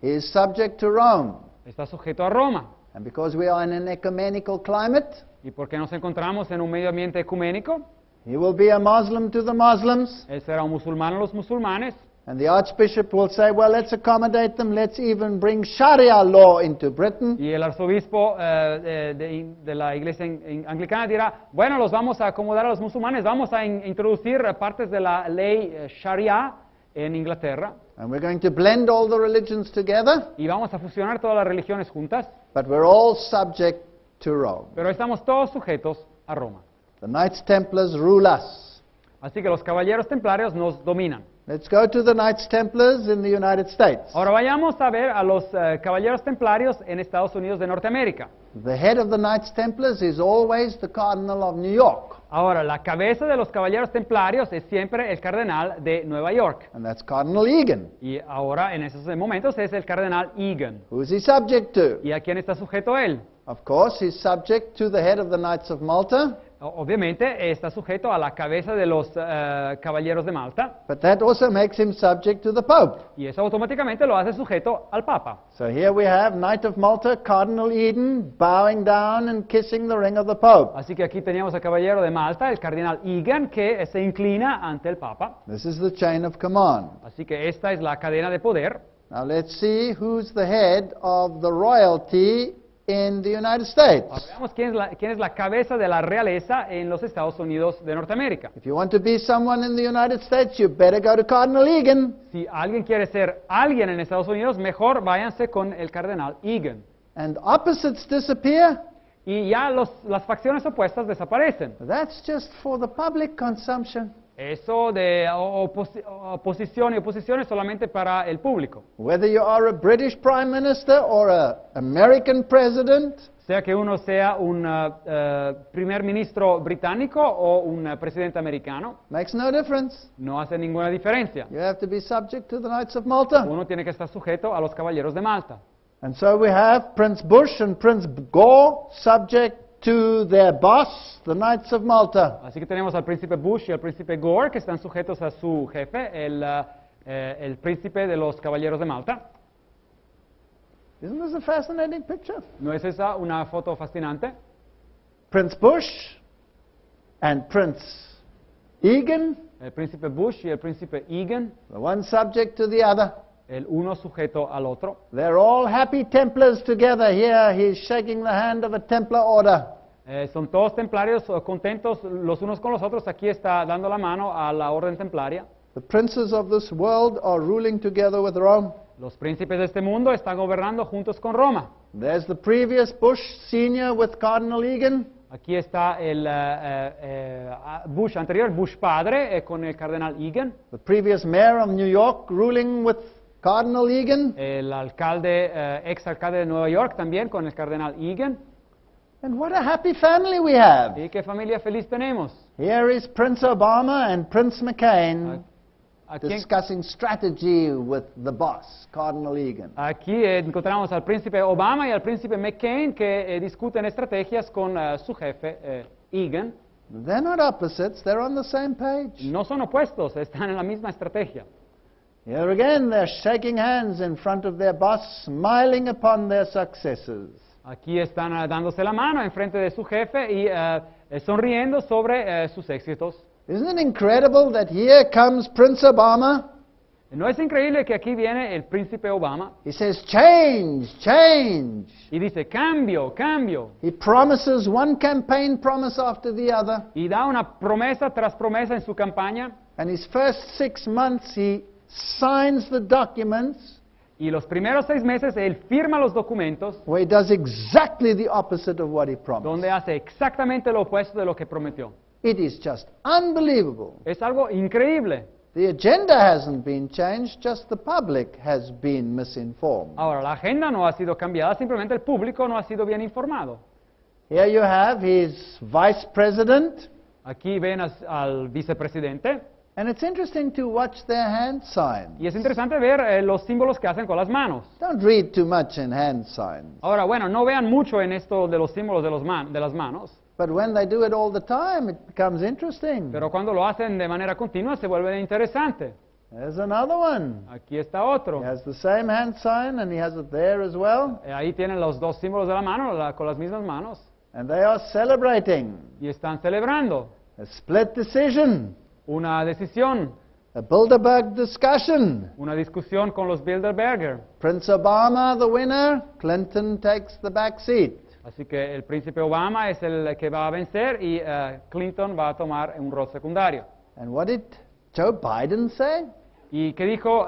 Speaker 1: is subject to Rome.
Speaker 2: está sujeto a Roma.
Speaker 1: And because we are in an ecumenical climate,
Speaker 2: ¿Y porque nos encontramos en un medio ambiente ecuménico?
Speaker 1: he will be a Muslim to the Muslims.
Speaker 2: Él será un musulmán a los musulmanes.
Speaker 1: And the Archbishop will say, well, let's accommodate them. Let's even bring Sharia law into Britain.
Speaker 2: Y el arzobispo de la Iglesia Anglicana dirá, bueno, los vamos a acomodar a los musulmanes, vamos a introducir partes de la ley Sharia en Inglaterra.
Speaker 1: And we're going to blend all the religions together,
Speaker 2: y vamos a fusionar todas las religiones juntas,
Speaker 1: but we're all subject to Rome.
Speaker 2: pero estamos todos sujetos a Roma.
Speaker 1: The Knights Templars rule us.
Speaker 2: Así que los caballeros templarios nos dominan.
Speaker 1: Let's go to the Knights Templars in the United States.
Speaker 2: Ahora vayamos a ver a los caballeros templarios en Estados Unidos de Norteamérica.
Speaker 1: The head of the Knights Templars is always the Cardinal of New York,
Speaker 2: Ahora, la cabeza de los caballeros templarios es siempre el cardenal de Nueva York.
Speaker 1: and that's Cardinal Egan.
Speaker 2: Y ahora, en esos momentos, es el cardenal Egan.
Speaker 1: Who is he subject to?
Speaker 2: ¿Y a quién está sujeto él?
Speaker 1: Of course, he's subject to the head of the Knights of Malta,
Speaker 2: Obviamente, está sujeto a la cabeza de los caballeros de Malta.
Speaker 1: but that also makes him subject to the Pope.
Speaker 2: Y eso automáticamente lo hace sujeto al Papa.
Speaker 1: So here we have Knight of Malta, Cardinal Eden, bowing down and kissing the ring of the Pope.
Speaker 2: Así que aquí teníamos al caballero de Malta, el cardenal Egan, que se inclina ante el Papa.
Speaker 1: This is the chain of command.
Speaker 2: Así que esta es la cadena de poder.
Speaker 1: Now let's see who's the head of the royalty in the United States.
Speaker 2: Ahora veamos quién es la cabeza de la realeza en los Estados Unidos de Norteamérica.
Speaker 1: If you want to be someone in the United States, you better go to Cardinal Egan.
Speaker 2: Si alguien quiere ser alguien en Estados Unidos, mejor váyanse con el cardenal Egan.
Speaker 1: And opposites disappear.
Speaker 2: Y ya las facciones opuestas desaparecen.
Speaker 1: That's just for the public consumption.
Speaker 2: Eso de oposición y oposición es solamente para el público.
Speaker 1: Whether you are a British Prime Minister or an American President,
Speaker 2: Sea que uno sea un primer ministro británico o un presidente americano,
Speaker 1: makes no difference.
Speaker 2: no hace ninguna diferencia.
Speaker 1: You have to be subject to the Knights of Malta.
Speaker 2: Uno tiene que estar sujeto a los caballeros de Malta.
Speaker 1: And so we have Prince Bush and Prince Gore subject to their boss, the Knights of Malta.
Speaker 2: Así que tenemos al príncipe Bush y al príncipe Gore que están sujetos a su jefe, el príncipe de los caballeros de Malta.
Speaker 1: Isn't this a fascinating picture?
Speaker 2: ¿No es esa una foto fascinante?
Speaker 1: Prince Bush and Prince Egan,
Speaker 2: El príncipe Bush y el príncipe Egan,
Speaker 1: the one subject to the other.
Speaker 2: el uno sujeto al otro.
Speaker 1: They're all happy Templars together. Here he's shaking the hand of a Templar order.
Speaker 2: Son todos templarios contentos los unos con los otros. Aquí está dando la mano a la orden templaria.
Speaker 1: The princes of this world are ruling together with Rome.
Speaker 2: Los príncipes de este mundo están gobernando juntos con Roma.
Speaker 1: There's the previous Bush senior with Cardinal Egan.
Speaker 2: Aquí está el Bush anterior, Bush padre, con el cardenal Egan.
Speaker 1: The previous mayor of New York ruling with Cardinal Egan.
Speaker 2: El alcalde, ex alcalde de Nueva York también con el cardenal Egan.
Speaker 1: And what a happy family we have.
Speaker 2: ¿Y qué familia feliz tenemos?
Speaker 1: Here is Prince Obama and Prince McCain
Speaker 2: Aquí,
Speaker 1: discussing strategy with the boss, Cardinal Egan.
Speaker 2: aquí encontramos al príncipe Obama y al príncipe McCain que discuten estrategias con su jefe Egan.
Speaker 1: They're not opposites, they're on the same page.
Speaker 2: No son opuestos, están en la misma estrategia.
Speaker 1: Here again, they're shaking hands in front of their boss, smiling upon their successes.
Speaker 2: Aquí están dándose la mano en frente de su jefe y sonriendo sobre sus éxitos.
Speaker 1: Isn't it incredible that here comes Prince Obama?
Speaker 2: ¿No es increíble que aquí viene el príncipe Obama
Speaker 1: He says, change, change.
Speaker 2: y dice cambio, cambio?
Speaker 1: He promises one campaign promise after the other.
Speaker 2: Y da una promesa tras promesa en su campaña.
Speaker 1: And his first 6 months, he signs the documents
Speaker 2: Y los primeros 6 meses él firma los documentos
Speaker 1: where he does exactly the opposite of what he promised.
Speaker 2: donde hace exactamente lo opuesto de lo que prometió.
Speaker 1: It is just unbelievable.
Speaker 2: Es algo increíble.
Speaker 1: The agenda hasn't been changed, just the public has been misinformed.
Speaker 2: Ahora, la agenda no ha sido cambiada, simplemente el público no ha sido bien informado.
Speaker 1: Here you have his vice president,
Speaker 2: Aquí ven al vicepresidente
Speaker 1: and it's interesting to watch their hand signs.
Speaker 2: y es interesante ver los símbolos que hacen con las manos.
Speaker 1: Don't read too much in hand signs.
Speaker 2: Ahora, bueno, no vean mucho en esto de los símbolos de las manos,
Speaker 1: But when they do it all the time, it becomes interesting.
Speaker 2: pero cuando lo hacen de manera continua se vuelve interesante.
Speaker 1: There's another one.
Speaker 2: Aquí está otro.
Speaker 1: He has the same hand sign and he has it there as well.
Speaker 2: Ahí tienen los dos símbolos de la mano, con las mismas manos,
Speaker 1: And they are celebrating
Speaker 2: y están celebrando
Speaker 1: a split decision,
Speaker 2: una decisión,
Speaker 1: a Bilderberg discussion.
Speaker 2: una discusión con los Bilderberger.
Speaker 1: Prince Obama, the winner, Clinton takes the back seat.
Speaker 2: Así que el príncipe Obama es el que va a vencer y Clinton va a tomar un rol secundario.
Speaker 1: And what did Joe Biden say?
Speaker 2: ¿Y qué dijo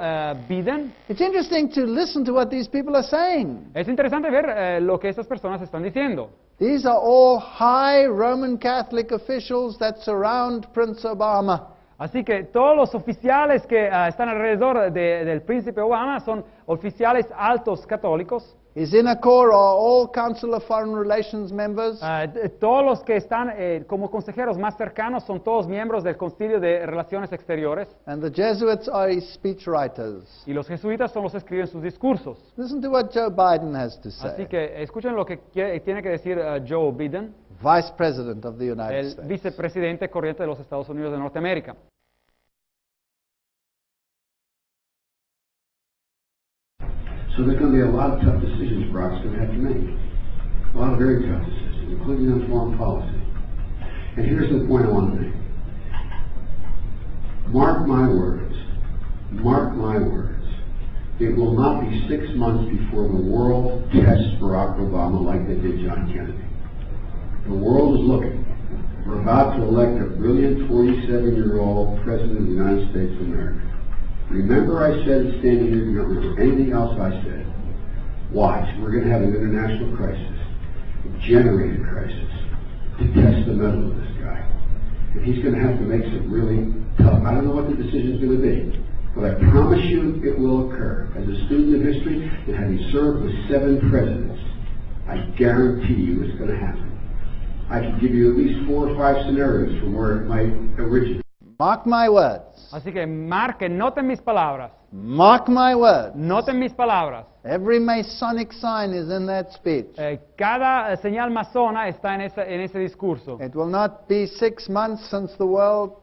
Speaker 2: Biden?
Speaker 1: It's interesting to listen to what these people are saying.
Speaker 2: Es interesante ver lo que estas personas están diciendo.
Speaker 1: These are all high Roman Catholic officials that surround Prince Obama.
Speaker 2: Así que todos los oficiales que están alrededor del príncipe Obama son oficiales altos católicos.
Speaker 1: His inner core are all Council of Foreign Relations members.
Speaker 2: Todos los que están como consejeros más cercanos son todos miembros del Concilio de Relaciones Exteriores.
Speaker 1: And the Jesuits are his speechwriters.
Speaker 2: Y los jesuitas son los que escriben sus discursos.
Speaker 1: Listen to what Joe Biden has to say.
Speaker 2: Así que escuchen lo que tiene que decir Joe Biden,
Speaker 1: Vice President of the United
Speaker 2: el
Speaker 1: States.
Speaker 2: vicepresidente corriente de los Estados Unidos de Norteamérica.
Speaker 3: So there's going to be a lot of tough decisions Barack's going to have to make. A lot of very tough decisions, including on foreign policy. And here's the point I want to make. Mark my words. Mark my words. It will not be 6 months before the world tests Barack Obama like they did John Kennedy. The world is looking. We're about to elect a brilliant 47-year-old President of the United States of America. Remember I said standing here, you don't remember anything else I said. Watch, we're going to have an international crisis, a generated crisis, to test the mettle of this guy. And he's going to have to make some really tough, I don't know what the decision's going to be, but I promise you it will occur. As a student of history, and having served with 7 presidents, I guarantee you it's going to happen. I can give you at least 4 or 5 scenarios from where it might originate.
Speaker 1: Mark my words.
Speaker 2: Así que marquen, noten mis palabras.
Speaker 1: Mark my words.
Speaker 2: Noten mis palabras.
Speaker 1: Every Masonic sign is in that speech.
Speaker 2: Cada señal masona está en ese discurso.
Speaker 1: It will not be 6 months since the world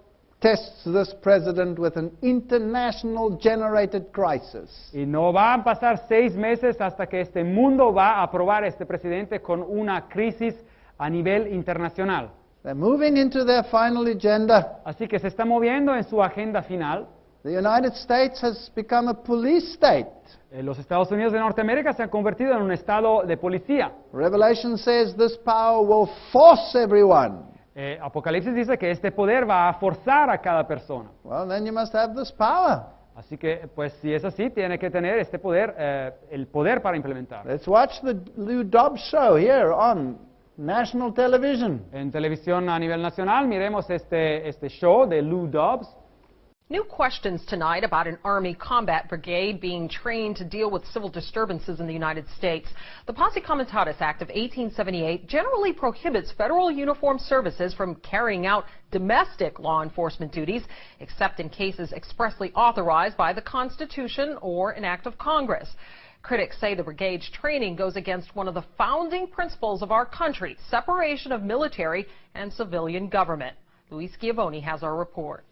Speaker 1: tests this president with an international generated crisis.
Speaker 2: Y no va a pasar 6 meses hasta que este mundo va a aprobar a este presidente con una crisis a nivel internacional.
Speaker 1: They're moving into their final agenda.
Speaker 2: Así que se está moviendo en su agenda final.
Speaker 1: The United States has become a police state.
Speaker 2: Los Estados Unidos de Norteamérica se han convertido en un estado de policía.
Speaker 1: Revelation says this power will force everyone.
Speaker 2: Apocalipsis dice que este poder va a forzar a cada persona.
Speaker 1: Well, then you must have this power.
Speaker 2: Así que, pues, si es así, tiene que tener este poder, el poder para implementar.
Speaker 1: Let's watch the Lou Dobbs show here on national television.
Speaker 2: En televisión a nivel nacional, miremos este show de Lou Dobbs.
Speaker 4: New questions tonight about an Army combat brigade being trained to deal with civil disturbances in the United States. The Posse Comitatus Act of 1878 generally prohibits federal uniformed services from carrying out domestic law enforcement duties, except in cases expressly authorized by the Constitution or an act of Congress. Critics say the brigade's training goes against one of the founding principles of our country, separation of military and civilian government. Luis Schiavone has our report.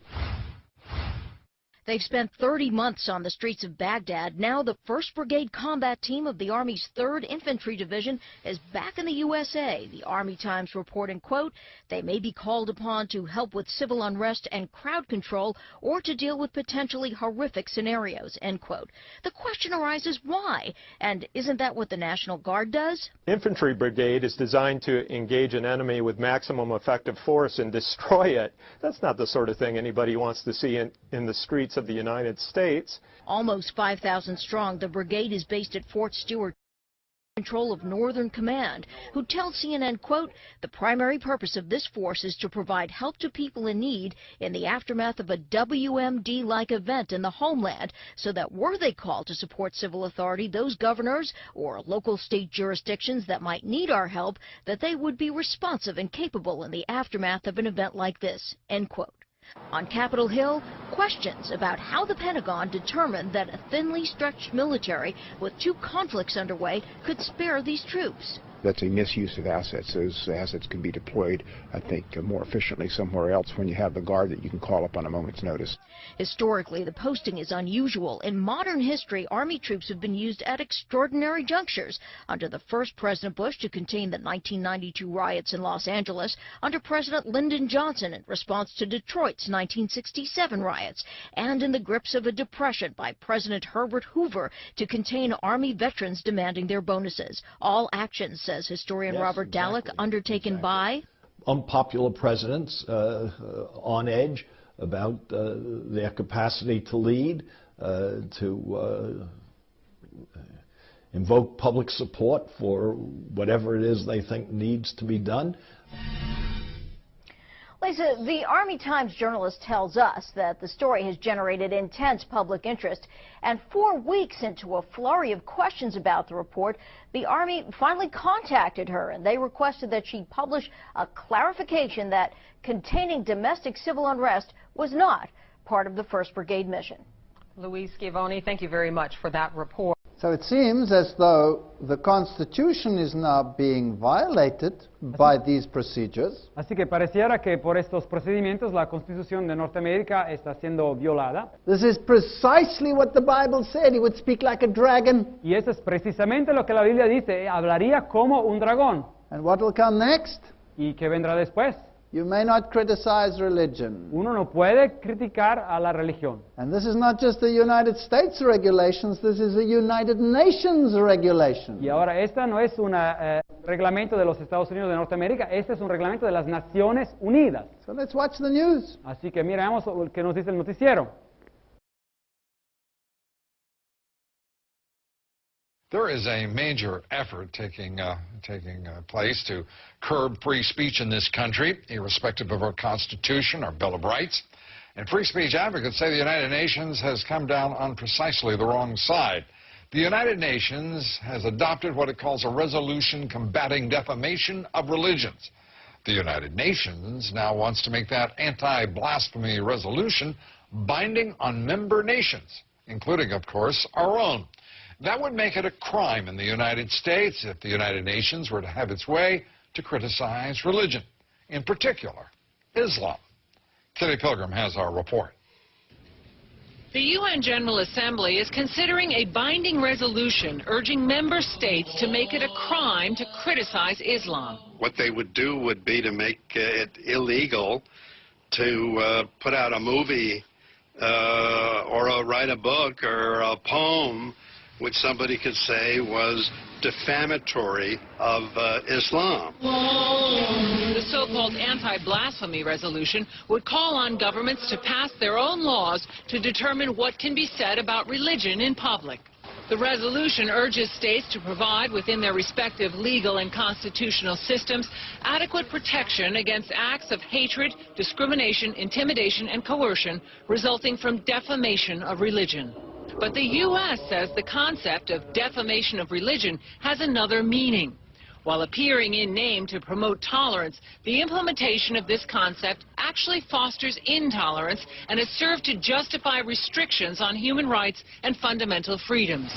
Speaker 5: They've spent 30 months on the streets of Baghdad. Now the 1st Brigade Combat Team of the Army's 3rd Infantry Division is back in the USA. The Army Times reporting, quote, they may be called upon to help with civil unrest and crowd control or to deal with potentially horrific scenarios, end quote. The question arises, why? And isn't that what the National Guard does?
Speaker 6: Infantry brigade is designed to engage an enemy with maximum effective force and destroy it. That's not the sort of thing anybody wants to see in the streets of the United States.
Speaker 5: Almost 5,000 strong, the brigade is based at Fort Stewart, control of Northern Command, who tells CNN, quote, the primary purpose of this force is to provide help to people in need in the aftermath of a WMD-like event in the homeland, so that were they called to support civil authority, those governors or local state jurisdictions that might need our help, that they would be responsive and capable in the aftermath of an event like this, end quote. On Capitol Hill, questions about how the Pentagon determined that a thinly stretched military with 2 conflicts underway could spare these troops.
Speaker 7: That's a misuse of assets. Those assets can be deployed, I think, more efficiently somewhere else when you have the Guard that you can call up on a moment's notice.
Speaker 5: Historically, the posting is unusual. In modern history, Army troops have been used at extraordinary junctures. Under the first President Bush to contain the 1992 riots in Los Angeles, under President Lyndon Johnson in response to Detroit's 1967 riots, and in the grips of a depression by President Herbert Hoover to contain Army veterans demanding their bonuses. All actions, says historian Robert Dallek, undertaken by
Speaker 8: unpopular presidents on edge, about their capacity to lead, to invoke public support for whatever it is they think needs to be done.
Speaker 5: Lisa, the Army Times journalist tells us that the story has generated intense public interest, and 4 weeks into a flurry of questions about the report, the Army finally contacted her, and they requested that she publish a clarification that containing domestic civil unrest was not part of the 1st Brigade mission.
Speaker 4: Luis Schiavone, thank you very much for that report.
Speaker 1: So it seems as though the Constitution is now being violated by these procedures.
Speaker 2: Así que pareciera que por estos procedimientos la Constitución de Norteamérica está siendo violada.
Speaker 1: This is precisely what the Bible said. He would speak like a dragon.
Speaker 2: Y eso es precisamente lo que la Biblia dice, hablaría como un dragón.
Speaker 1: And what will come next?
Speaker 2: ¿Y qué vendrá después?
Speaker 1: You may not criticize religion.
Speaker 2: Uno no puede criticar a la religión.
Speaker 1: And this is not just the United States regulations, this is the United Nations regulation.
Speaker 2: Y ahora, esta no es un reglamento de los Estados Unidos de Norteamérica, este es un reglamento de las Naciones Unidas.
Speaker 1: So let's watch the news.
Speaker 2: Así que miramos lo que nos dice el noticiero.
Speaker 9: There is a major effort taking place to curb free speech in this country, irrespective of our Constitution, our Bill of Rights. And free speech advocates say the United Nations has come down on precisely the wrong side. The United Nations has adopted what it calls a resolution combating defamation of religions. The United Nations now wants to make that anti-blasphemy resolution binding on member nations, including, of course, our own. That would make it a crime in the United States if the United Nations were to have its way to criticize religion, in particular, Islam. Kitty Pilgrim has our report.
Speaker 10: The UN General Assembly is considering a binding resolution urging member states to make it a crime to criticize Islam.
Speaker 11: What they would do would be to make it illegal to put out a movie or write a book or a poem which somebody could say was defamatory of Islam.
Speaker 10: The so-called anti-blasphemy resolution would call on governments to pass their own laws to determine what can be said about religion in public. The resolution urges states to provide within their respective legal and constitutional systems adequate protection against acts of hatred, discrimination, intimidation, and coercion resulting from defamation of religion. But the U.S. says the concept of defamation of religion has another meaning. While appearing in name to promote tolerance, the implementation of this concept actually fosters intolerance and has served to justify restrictions on human rights and fundamental freedoms.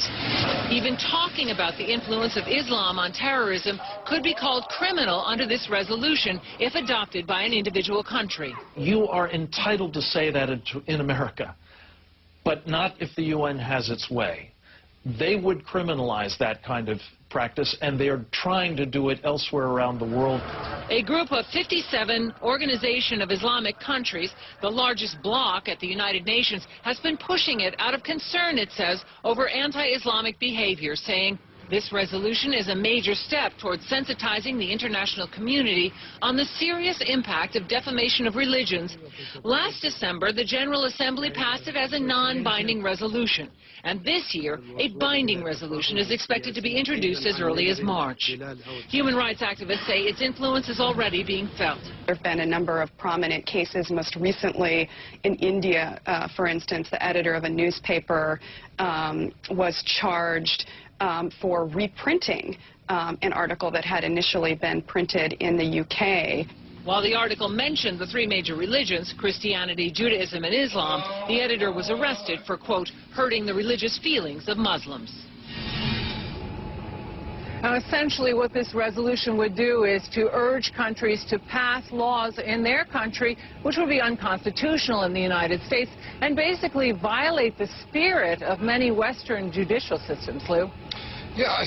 Speaker 10: Even talking about the influence of Islam on terrorism could be called criminal under this resolution if adopted by an individual country.
Speaker 12: You are entitled to say that in America, but not if the UN has its way. They would criminalize that kind of practice, and they are trying to do it elsewhere around the world.
Speaker 10: A group of 57 Organization of Islamic Countries, the largest bloc at the United Nations, has been pushing it out of concern, it says, over anti-Islamic behavior, saying this resolution is a major step towards sensitizing the international community on the serious impact of defamation of religions. Last December, the General Assembly passed it as a non-binding resolution. And this year, a binding resolution is expected to be introduced as early as March. Human rights activists say its influence is already being felt.
Speaker 13: There have been a number of prominent cases, most recently in India, for instance, the editor of a newspaper was charged for reprinting an article that had initially been printed in the UK.
Speaker 10: While the article mentioned the three major religions, Christianity, Judaism, and Islam, the editor was arrested for, quote, hurting the religious feelings of Muslims.
Speaker 14: Now, essentially what this resolution would do is to urge countries to pass laws in their country which would be unconstitutional in the United States and basically violate the spirit of many Western judicial systems. Lou?
Speaker 9: Yeah,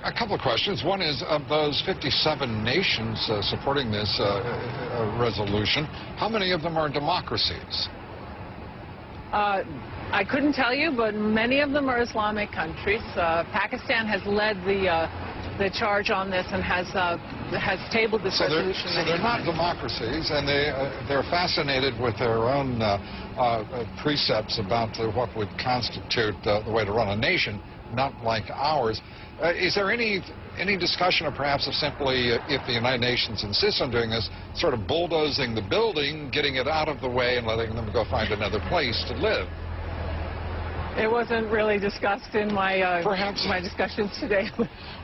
Speaker 9: a couple of questions. One is, of those 57 nations supporting this resolution, how many of them are democracies?
Speaker 14: I couldn't tell you, but many of them are Islamic countries. Pakistan has led the charge on this and has has tabled this resolution.
Speaker 9: So they're not democracies, and they're fascinated with their own precepts about what would constitute the way to run a nation, not like ours. Is there any discussion, or perhaps of simply, if the United Nations insists on doing this, sort of bulldozing the building, getting it out of the way, and letting them go find another place to live?
Speaker 14: It wasn't really discussed in my my discussions today.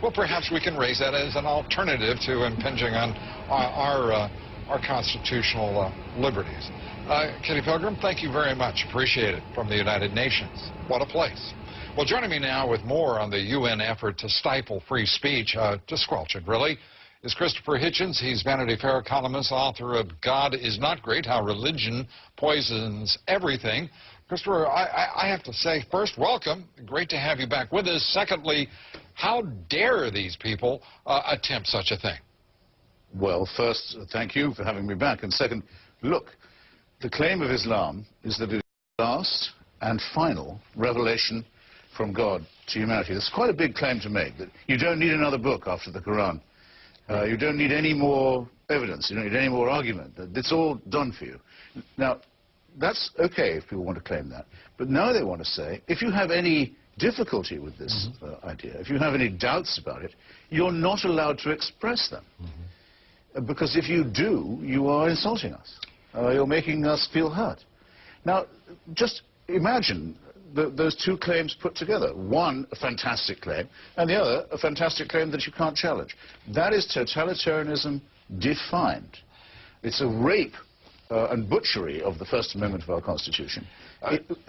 Speaker 9: Well, perhaps we can raise that as an alternative to impinging on our constitutional liberties. Kitty Pilgrim, thank you very much. Appreciate it, from the United Nations. What a place. Well, joining me now with more on the UN effort to stifle free speech, to squelch it, really, is Christopher Hitchens. He's Vanity Fair columnist, author of God is Not Great, How Religion Poisons Everything. Christopher, I have to say, first, welcome. Great to have you back with us. Secondly, how dare these people attempt such a thing?
Speaker 15: Well, first, thank you for having me back. And second, look, the claim of Islam is that it is the last and final revelation from God to humanity. That's quite a big claim to make, that you don't need another book after the Quran. You don't need any more evidence. You don't need any more argument. It's all done for you. Now, that's okay if people want to claim that. But now they want to say, if you have any difficulty with this idea, if you have any doubts about it, you're not allowed to express them. Because if you do, you are insulting us. You're making us feel hurt. Now, just imagine those two claims put together. One, a fantastic claim, and the other, a fantastic claim that you can't challenge. That is totalitarianism defined. It's a rape and butchery of the First Amendment of our Constitution.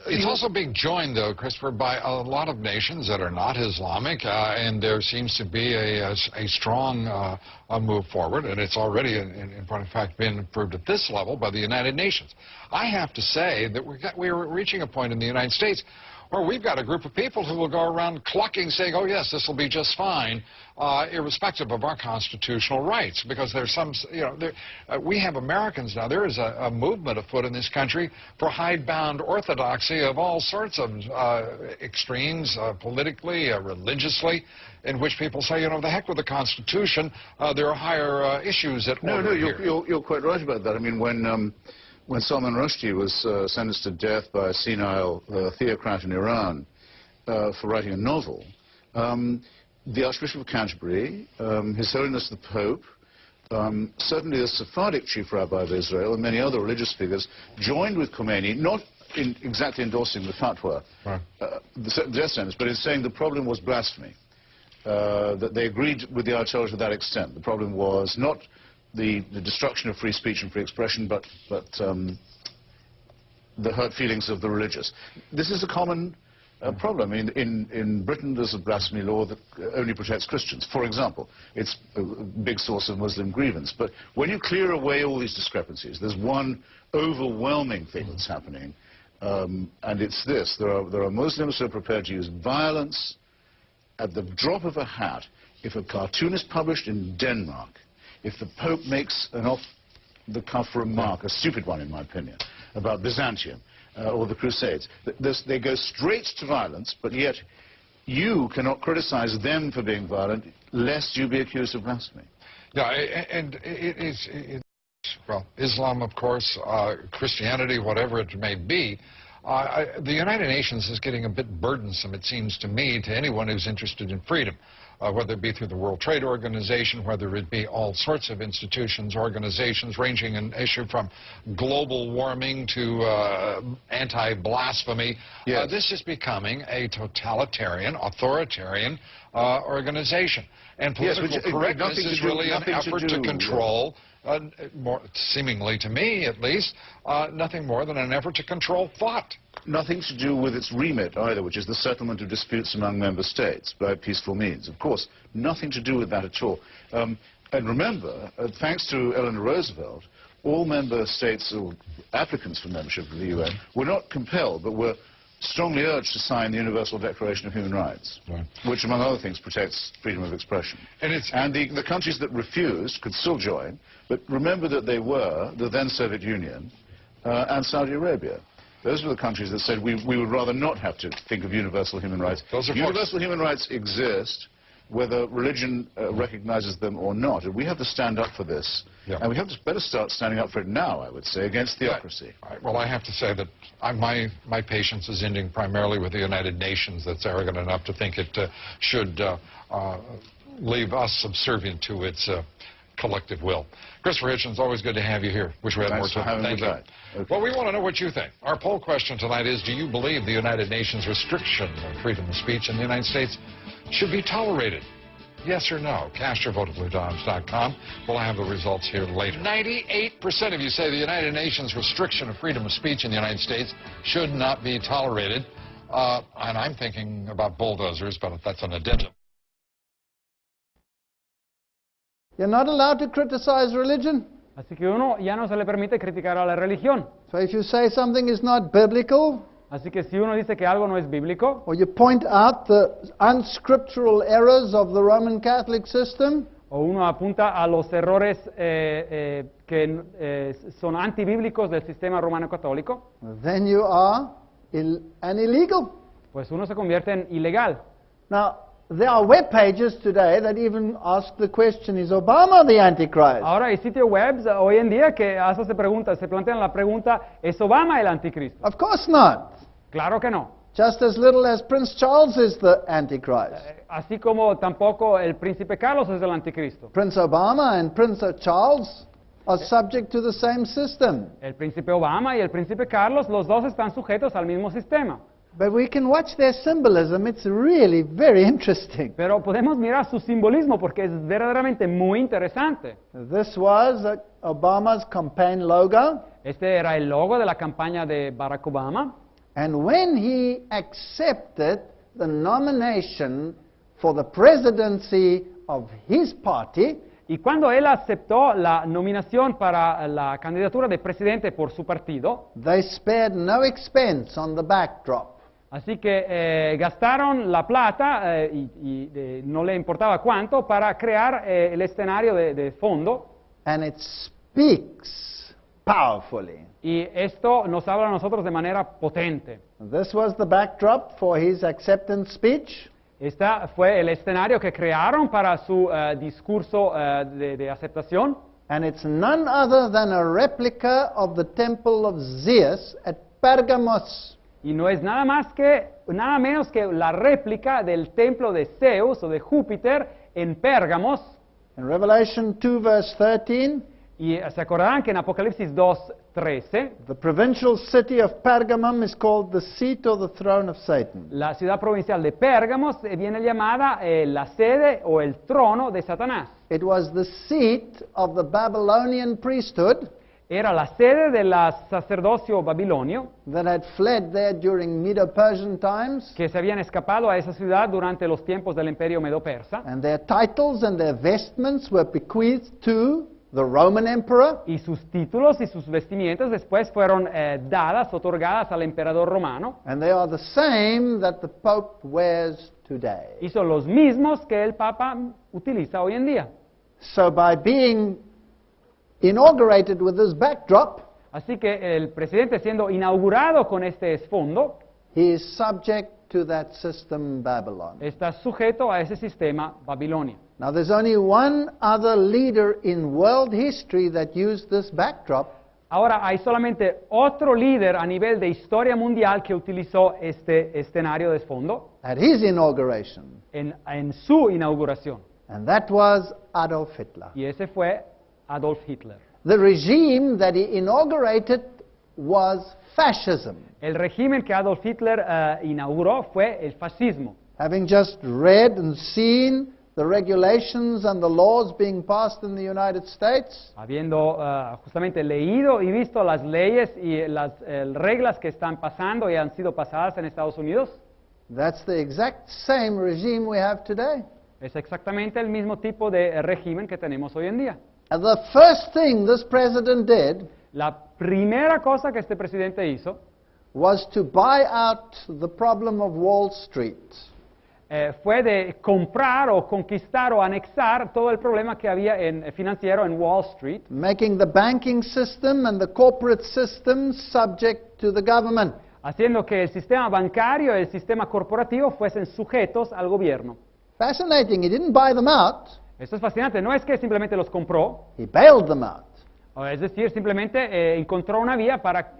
Speaker 9: It's also being joined, though, Christopher, by a lot of nations that are not Islamic, and there seems to be a strong move forward, and it's already, in point of fact, been approved at this level by the United Nations. I have to say that we're reaching a point in the United States where we've got a group of people who will go around clucking, saying, oh, yes, this will be just fine, irrespective of our constitutional rights, because there's some, we have Americans now. There is a movement afoot in this country for hidebound orthodoxy of all sorts of extremes, politically, religiously, in which people say, the heck with the Constitution, there are higher issues at order here.
Speaker 15: You're quite right about that. I mean, when Salman Rushdie was sentenced to death by a senile theocrat in Iran for writing a novel, the Archbishop of Canterbury, His Holiness the Pope, certainly the Sephardic Chief Rabbi of Israel, and many other religious figures joined with Khomeini, not in exactly endorsing the fatwa, the death sentence, but in saying the problem was blasphemy. That they agreed with the Ayatollah to that extent. The problem was not the destruction of free speech and free expression, but the hurt feelings of the religious. This is a common problem. In Britain, there's a blasphemy law that only protects Christians, for example. It's a big source of Muslim grievance. But when you clear away all these discrepancies, there's one overwhelming thing that's happening, and it's this. There are Muslims who are prepared to use violence at the drop of a hat. If a cartoon is published in Denmark, if the Pope makes an off-the-cuff remark, a stupid one in my opinion, about Byzantium or the Crusades, they go straight to violence, but yet you cannot criticize them for being violent, lest you be accused of blasphemy.
Speaker 9: Yeah, and well, Islam, of course, Christianity, whatever it may be, the United Nations is getting a bit burdensome, it seems to me, to anyone who's interested in freedom. Whether it be through the World Trade Organization, whether it be all sorts of institutions, organizations, ranging in issue from global warming to anti-blasphemy. Yes. This is becoming a totalitarian, authoritarian organization. And political correctness is really an effort to control, seemingly to me at least, nothing more than an effort to control thought.
Speaker 15: Nothing to do with its remit either, which is the settlement of disputes among member states by peaceful means. Of course, nothing to do with that at all. And remember, thanks to Eleanor Roosevelt, all member states or applicants for membership of the UN were not compelled, but were strongly urged to sign the Universal Declaration of Human Rights, which, among other things, protects freedom of expression. And the countries that refused could still join, but remember that they were the then Soviet Union and Saudi Arabia. Those were the countries that said we would rather not have to think of universal human rights. Universal human rights exist whether religion recognizes them or not. And we have to stand up for this.
Speaker 9: Yeah.
Speaker 15: And we have to better start standing up for it now, I would say, against theocracy.
Speaker 9: Right. Well, I have to say that my patience is ending primarily with the United Nations that's arrogant enough to think it should leave us subservient to its collective will. Christopher Hitchens, always good to have you here. Wish we had more time. Thank you.
Speaker 15: Okay.
Speaker 9: Well, we want to know what you think. Our poll question tonight is, do you believe the United Nations restriction of freedom of speech in the United States should be tolerated? Yes or no? Cast your vote at BlueDiamonds.com. We'll have the results here later. 98% of you say the United Nations restriction of freedom of speech in the United States should not be tolerated. And I'm thinking about bulldozers, but that's an addendum.
Speaker 1: You're not allowed to criticize religion.
Speaker 2: Así que uno ya no se le permite criticar a la religión.
Speaker 1: So if you say something is not biblical,
Speaker 2: Así que si uno dice que algo no es bíblico,
Speaker 1: or you point out the unscriptural errors of the Roman Catholic system,
Speaker 2: o uno apunta a los errores que son antibíblicos del sistema romano católico,
Speaker 1: then you are an illegal.
Speaker 2: pues uno se convierte en ilegal.
Speaker 1: Now, there are web pages today that even ask the question, is Obama the Antichrist?
Speaker 2: Ahora hay sitios web hoy en día que hasta se plantean la pregunta, ¿es Obama el anticristo?
Speaker 1: Of course not.
Speaker 2: Claro que no.
Speaker 1: Just as little as Prince Charles is the Antichrist.
Speaker 2: Así como tampoco el príncipe Carlos es el anticristo.
Speaker 1: Prince Obama and Prince Charles are subject to the same system.
Speaker 2: El príncipe Obama y el príncipe Carlos, los dos están sujetos al mismo sistema.
Speaker 1: But we can watch their symbolism. It's really very interesting.
Speaker 2: Pero podemos mirar su simbolismo porque es verdaderamente muy interesante.
Speaker 1: This was Obama's campaign logo.
Speaker 2: Este era el logo de la campaña de Barack Obama.
Speaker 1: And when he accepted the nomination for the presidency of his party,
Speaker 2: y cuando él aceptó la nominación para la candidatura de presidente por su partido,
Speaker 1: they spared no expense on the backdrop.
Speaker 2: Así que gastaron la plata y no le importaba cuánto para crear el escenario de fondo.
Speaker 1: And it speaks powerfully.
Speaker 2: Y esto nos habla a nosotros de manera potente.
Speaker 1: This was the backdrop for his acceptance speech.
Speaker 2: Este fue el escenario que crearon para su discurso de aceptación.
Speaker 1: And it's none other than a replica of the temple of Zeus at Pergamos.
Speaker 2: Y no es nada menos que la réplica del templo de Zeus o de Júpiter en Pérgamos.
Speaker 1: In Revelation 2 verse 13,
Speaker 2: y se acordarán que en Apocalipsis 2:13,
Speaker 1: the provincial city of Pergamum is called the seat or the throne of Satan.
Speaker 2: La ciudad provincial de Pérgamos viene llamada la sede o el trono de Satanás.
Speaker 1: It was the seat of the Babylonian priesthood.
Speaker 2: Era la sede del sacerdocio babilonio
Speaker 1: that had fled there during Medo-Persian times.
Speaker 2: Que se habían escapado a esa ciudad durante los tiempos del Imperio Medo-Persa.
Speaker 1: And their titles and their vestments were bequeathed to the Roman emperor.
Speaker 2: Y sus títulos y sus vestimentas después fueron otorgadas al emperador romano.
Speaker 1: And they are the same that the Pope wears today.
Speaker 2: Y son los mismos que el Papa utiliza hoy en día.
Speaker 1: So by being inaugurated with this backdrop,
Speaker 2: así que el presidente siendo inaugurado con este fondo,
Speaker 1: he is subject to that system Babylon.
Speaker 2: Está sujeto a ese sistema Babilonia.
Speaker 1: Now there's only one other leader in world history that used this backdrop.
Speaker 2: Ahora hay solamente otro líder a nivel de historia mundial que utilizó este escenario de fondo
Speaker 1: at his inauguration.
Speaker 2: En su inauguración.
Speaker 1: And that was Adolf Hitler.
Speaker 2: Y ese fue Adolf Hitler.
Speaker 1: The regime that he inaugurated was fascism.
Speaker 2: El régimen que Adolf Hitler inauguró fue el fascismo.
Speaker 1: Having just read and seen the regulations and the laws being passed in the United States,
Speaker 2: habiendo justamente leído y visto las leyes y las reglas que están pasando y han sido pasadas en Estados Unidos,
Speaker 1: that's the exact same regime we have today.
Speaker 2: Es exactamente el mismo tipo de régimen que tenemos hoy en día.
Speaker 1: And the first thing this president did,
Speaker 2: la primera cosa que este presidente hizo,
Speaker 1: was to buy out the problem of Wall Street.
Speaker 2: Fue de comprar o conquistar o anexar todo el problema que había financiero en Wall Street,
Speaker 1: making the banking system and the corporate system subject to the government.
Speaker 2: Haciendo que el sistema bancario y el sistema corporativo fuesen sujetos al gobierno.
Speaker 1: Fascinating. He didn't buy them out.
Speaker 2: Esto es fascinante, no es que simplemente los compró,
Speaker 1: He bailed them out.
Speaker 2: es decir, simplemente encontró una vía para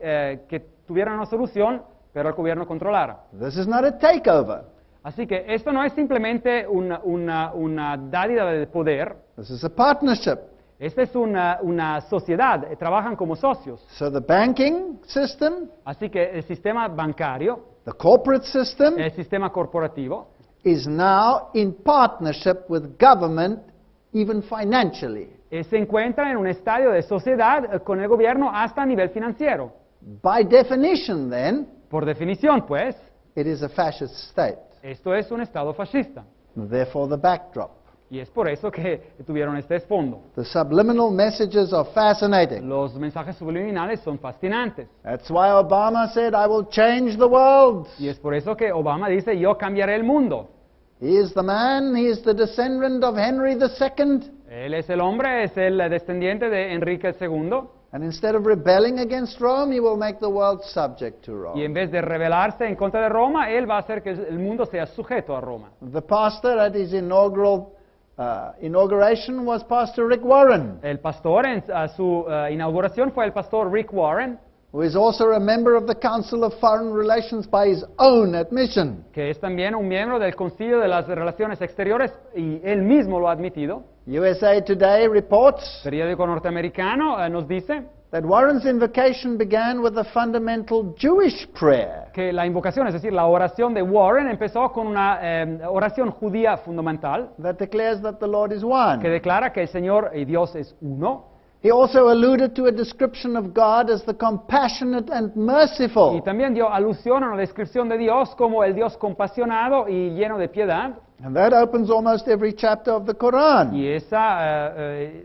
Speaker 2: que tuvieran una solución, pero el gobierno controlara.
Speaker 1: This is not a takeover.
Speaker 2: Así que esto no es simplemente una dádiva de poder.
Speaker 1: This is a partnership.
Speaker 2: Esta es una sociedad, trabajan como socios.
Speaker 1: So the banking system,
Speaker 2: Así que el sistema bancario,
Speaker 1: the corporate system,
Speaker 2: el sistema corporativo,
Speaker 1: is now in partnership with government, even financially.
Speaker 2: se encuentra en un estadio de sociedad con el gobierno hasta a nivel financiero.
Speaker 1: By definition, then,
Speaker 2: Por definición, pues,
Speaker 1: it is a fascist state.
Speaker 2: esto es un estado fascista.
Speaker 1: Therefore, the backdrop.
Speaker 2: Y es por eso que tuvieron este fondo.
Speaker 1: The subliminal messages are fascinating.
Speaker 2: Los mensajes subliminales son fascinantes.
Speaker 1: That's why Obama said, I will change the world.
Speaker 2: Y es por eso que Obama dice, yo cambiaré el mundo.
Speaker 1: He is the man, he is the descendant of Henry II.
Speaker 2: Él es el hombre, es el descendiente de Enrique II.
Speaker 1: And instead of rebelling against Rome, he will make the world subject to Rome.
Speaker 2: Y en vez de rebelarse en contra de Roma, él va a hacer que el mundo sea sujeto a Roma.
Speaker 1: The pastor at his inauguration was Pastor Rick Warren,
Speaker 2: El pastor en su inauguración fue el pastor Rick Warren,
Speaker 1: who is also a member of the Council of Foreign Relations by his own admission.
Speaker 2: que es también un miembro del Concilio de las Relaciones Exteriores, y él mismo lo ha admitido.
Speaker 1: USA Today reports
Speaker 2: Periódico norteamericano nos dice
Speaker 1: that Warren's invocation began with a fundamental Jewish prayer.
Speaker 2: que la invocación, es decir, la oración de Warren empezó con una oración judía fundamental
Speaker 1: That declares that the Lord is one.
Speaker 2: que declara que el Señor y Dios es uno.
Speaker 1: He also alluded to a description of God as the compassionate and merciful.
Speaker 2: Y también dio alusión a una descripción de Dios como el Dios compasionado y lleno de piedad.
Speaker 1: And that opens almost every chapter of the Quran.
Speaker 2: Y esa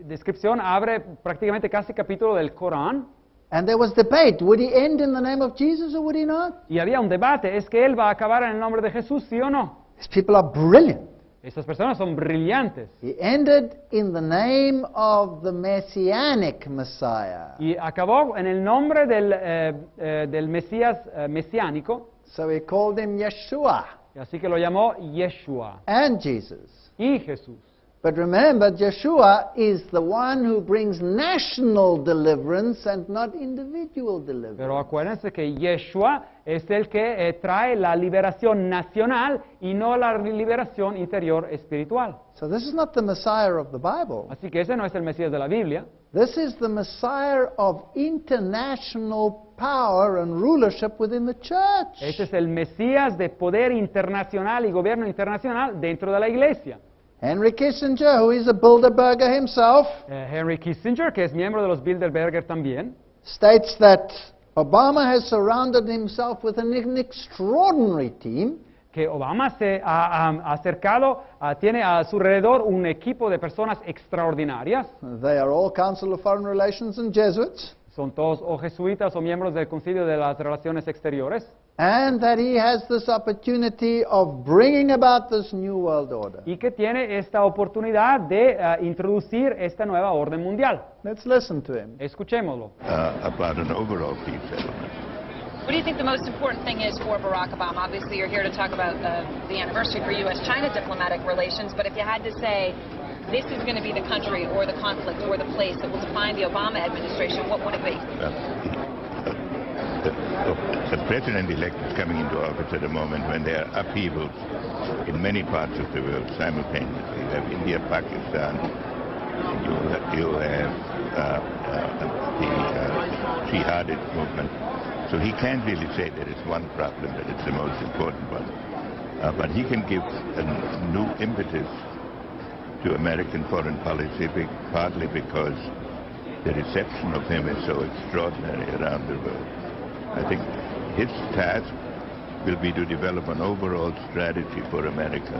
Speaker 2: descripción abre prácticamente casi capítulo del Corán.
Speaker 1: And there was debate. Would he end in the name of Jesus or would he not?
Speaker 2: Y había un debate, ¿es que él va a acabar en el nombre de Jesús, sí o no?
Speaker 1: These people are brilliant.
Speaker 2: Estas personas son brillantes.
Speaker 1: He ended in the name of the Messianic Messiah.
Speaker 2: Y acabó en el nombre del Mesías mesiánico.
Speaker 1: So he called him Yeshua.
Speaker 2: Y así que lo llamó Yeshua.
Speaker 1: And Jesus.
Speaker 2: Y Jesús.
Speaker 1: But remember, Yeshua is the one who brings national deliverance and not individual deliverance.
Speaker 2: Pero acuérdense que Yeshua es el que trae la liberación nacional y no la liberación interior espiritual.
Speaker 1: So this is not the Messiah of the Bible.
Speaker 2: Así que ese no es el Mesías de la Biblia.
Speaker 1: This is the Messiah of international power and rulership within the church.
Speaker 2: Este es el Mesías de poder internacional y gobierno internacional dentro de la iglesia.
Speaker 1: Henry Kissinger, who is a Bilderberger himself,
Speaker 2: Henry Kissinger, que es miembro de los Bilderberger también,
Speaker 1: states that Obama has surrounded himself with an extraordinary team.
Speaker 2: Que Obama se ha acercado, tiene a su alrededor un equipo de personas extraordinarias.
Speaker 1: They are all Council of Foreign Relations and Jesuits.
Speaker 2: Son todos o jesuitas o miembros del Concilio de las Relaciones Exteriores.
Speaker 1: And that he has this opportunity of bringing about this new world order.
Speaker 2: Y que tiene esta oportunidad de introducir esta nueva orden mundial.
Speaker 1: Let's listen to him.
Speaker 2: Escuchémoslo.
Speaker 16: About an overall peace settlement.
Speaker 17: What do you think the most important thing is for Barack Obama? Obviously, you're here to talk about the anniversary for U.S.-China diplomatic relations, but if you had to say this is going to be the country or the conflict or the place that will define the Obama administration, what would it be?
Speaker 16: The president-elect is coming into office at a moment when there are upheavals in many parts of the world simultaneously. You have India, Pakistan, you have the jihadist movement. So he can't really say there is one problem that is the most important one. But he can give a new impetus to American foreign policy, partly because the reception of him is so extraordinary around the world. I think his task will be to develop an overall strategy for America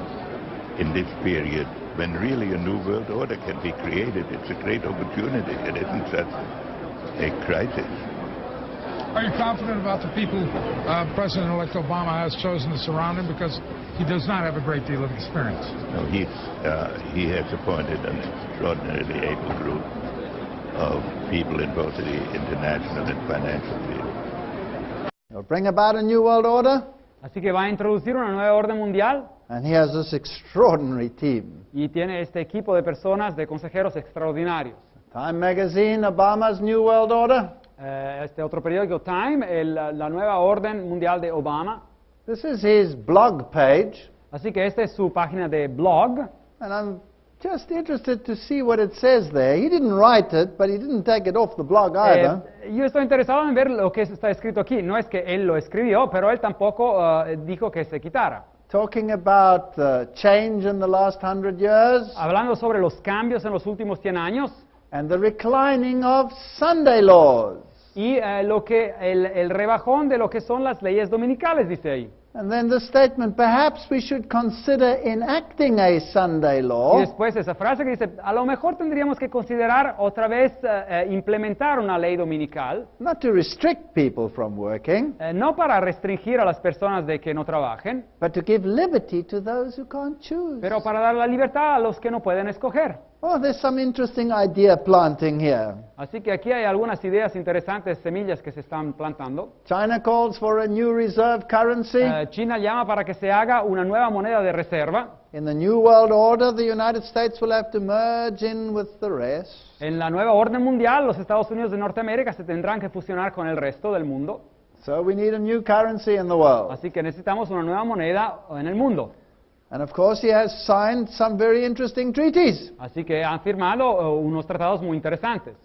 Speaker 16: in this period when really a new world order can be created. It's a great opportunity. It isn't such a crisis.
Speaker 18: Are you confident about the people President-elect Obama has chosen to surround him? Because he does not have a great deal of experience.
Speaker 16: No, he has appointed an extraordinarily able group of people in both the international and financial field.
Speaker 1: He'll bring about a new world order.
Speaker 2: Así que va a introducir una nueva orden mundial.
Speaker 1: And he has this extraordinary team.
Speaker 2: Y tiene este equipo de personas, de consejeros extraordinarios.
Speaker 1: Time Magazine, Obama's New World Order.
Speaker 2: Este otro periódico, Time, la nueva orden mundial de Obama.
Speaker 1: This is his blog page.
Speaker 2: Así que esta es su página de blog.
Speaker 1: And I'm just interested to see what it says there. He didn't write it, but he didn't take it off the blog either.
Speaker 2: Yo estoy interesado en ver lo que está escrito aquí. No es que él lo escribió, pero él tampoco dijo que se quitara.
Speaker 1: Talking about change in the last 100 years.
Speaker 2: Hablando sobre los cambios en los últimos 100 años.
Speaker 1: And the reclining of Sunday laws.
Speaker 2: Y el rebajón de lo que son las leyes dominicales, dice ahí.
Speaker 1: And then the statement, perhaps we should consider enacting a Sunday law.
Speaker 2: Y después esa frase que dice, a lo mejor tendríamos que considerar otra vez implementar una ley dominical.
Speaker 1: Not to restrict people from working.
Speaker 2: No para restringir a las personas de que no trabajen.
Speaker 1: But to give liberty to those who can't choose.
Speaker 2: Pero para dar la libertad a los que no pueden escoger.
Speaker 1: Oh, there's some interesting idea planting here.
Speaker 2: Así que aquí hay algunas ideas interesantes, semillas que se están plantando.
Speaker 1: China calls for a new reserve currency.
Speaker 2: China llama para que se haga una nueva moneda de reserva.
Speaker 1: In the New World Order, the United States will have to merge in with the rest.
Speaker 2: En la nueva orden mundial, los Estados Unidos de Norteamérica se tendrán que fusionar con el resto del mundo.
Speaker 1: So we need a new currency in the world.
Speaker 2: Así que necesitamos una nueva moneda en el mundo.
Speaker 1: And of course he has signed some very interesting treaties.
Speaker 2: Así que han firmado unos tratados muy interesantes.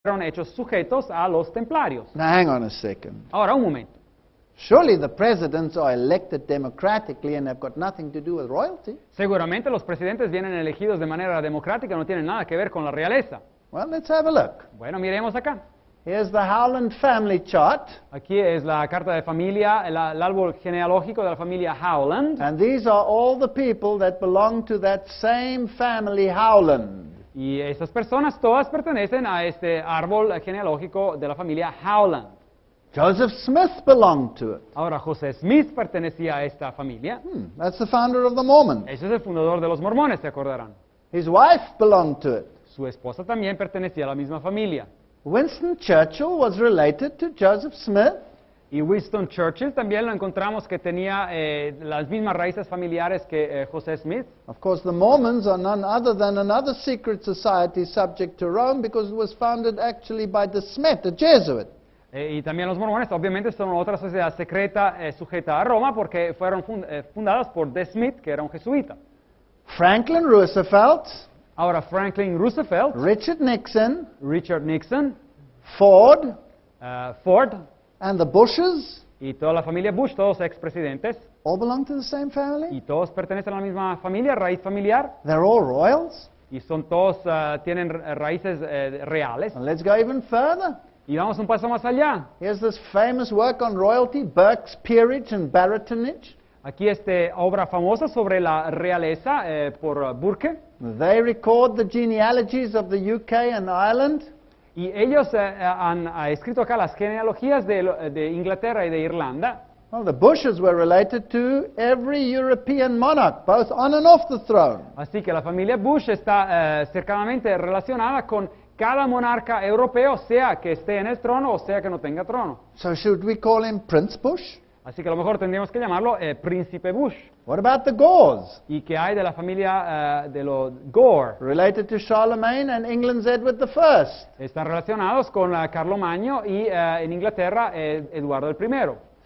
Speaker 2: Fueron hechos sujetos a los templarios.
Speaker 1: Now hang on a second.
Speaker 2: Ahora, un momento.
Speaker 1: Surely the presidents are elected democratically and have got nothing to do with royalty.
Speaker 2: Seguramente los presidentes vienen elegidos de manera democrática, no tienen nada que ver con la realeza.
Speaker 1: Well, let's have a look.
Speaker 2: Bueno, miremos acá.
Speaker 1: Here's the Howland family chart.
Speaker 2: Aquí es la carta de familia, el árbol genealógico de la familia Howland.
Speaker 1: And these are all the people that belong to that same family Howland.
Speaker 2: Y estas personas todas pertenecen a este árbol genealógico de la familia Howland.
Speaker 1: Joseph Smith belonged to it.
Speaker 2: Ahora, José Smith pertenecía a esta familia.
Speaker 1: That's the founder of the Mormons.
Speaker 2: Ese es el fundador de los mormones, se acordarán.
Speaker 1: His wife belonged to it.
Speaker 2: Su esposa también pertenecía a la misma familia.
Speaker 1: Winston Churchill was related to Joseph Smith.
Speaker 2: Y Winston Churchill también lo encontramos que tenía las mismas raíces familiares que José Smith.
Speaker 1: Of course, the Mormons are none other than another secret society subject to Rome because it was founded actually by De Smet, a Jesuit.
Speaker 2: Y también los mormones, obviamente, son otra sociedad secreta sujeta a Roma porque fueron fundadas por De Smet, que era un jesuita.
Speaker 1: Franklin Roosevelt.
Speaker 2: Ahora, Franklin Roosevelt.
Speaker 1: Richard Nixon.
Speaker 2: Ford.
Speaker 1: And the Bushes.
Speaker 2: Y toda la familia Bush, todos expresidentes.
Speaker 1: All belong to the same family.
Speaker 2: Y todos pertenecen a la misma familia, raíz familiar.
Speaker 1: They're all royals.
Speaker 2: Y son todos, tienen raíces reales.
Speaker 1: And let's go even further.
Speaker 2: Y vamos un paso más allá.
Speaker 1: Here's this famous work on royalty, Burke's Peerage and Baronetage.
Speaker 2: Aquí obra famosa sobre la realeza por Burke.
Speaker 1: They record the genealogies of the UK and Ireland.
Speaker 2: Y ellos han escrito acá las genealogías de Inglaterra y de Irlanda.
Speaker 1: Well, the Bushes were related to every European monarch, both on and off the throne.
Speaker 2: Así que la familia Bush está cercanamente relacionada con cada monarca europeo, sea que esté en el trono o sea que no tenga trono.
Speaker 1: So should we call him Prince Bush?
Speaker 2: Así que a lo mejor tendríamos que llamarlo Príncipe Bush.
Speaker 1: What about the Gores?
Speaker 2: ¿Y qué hay de la familia de los Gore?
Speaker 1: Related to Charlemagne and England's Edward I.
Speaker 2: Están relacionados con Carlomagno y en Inglaterra Eduardo I.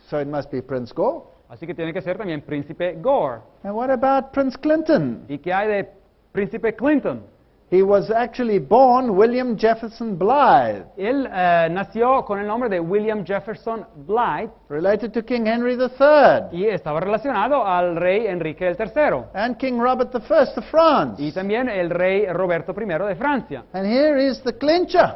Speaker 1: So it must be Prince Gore.
Speaker 2: Así que tiene que ser también Príncipe Gore.
Speaker 1: And what about Prince Clinton?
Speaker 2: ¿Y qué hay de Príncipe Clinton?
Speaker 1: He was actually born William Jefferson Blythe.
Speaker 2: Él nació con el nombre de William Jefferson Blythe.
Speaker 1: Related to King Henry III.
Speaker 2: Y estaba relacionado al rey Enrique III.
Speaker 1: And King Robert I of France.
Speaker 2: Y también el rey Roberto I de Francia.
Speaker 1: And here is the clincher.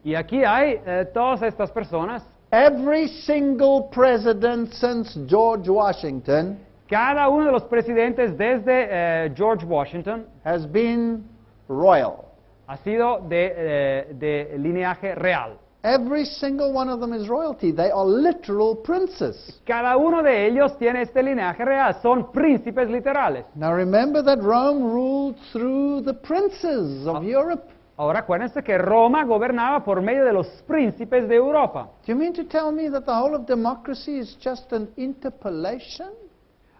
Speaker 2: Y aquí hay todas estas personas.
Speaker 1: Every single president since George Washington,
Speaker 2: cada uno de los presidentes desde George Washington,
Speaker 1: has been royal.
Speaker 2: Ha sido de lineaje real.
Speaker 1: Every single one of them is royalty. They are literal princes.
Speaker 2: Cada uno de ellos tiene este lineaje real. Son príncipes literales.
Speaker 1: Now remember that Rome ruled through the princes of Europe.
Speaker 2: Ahora acuérdense que Roma gobernaba por medio de los príncipes de Europa.
Speaker 1: Do you mean to tell me that the whole of democracy is just an interpolation?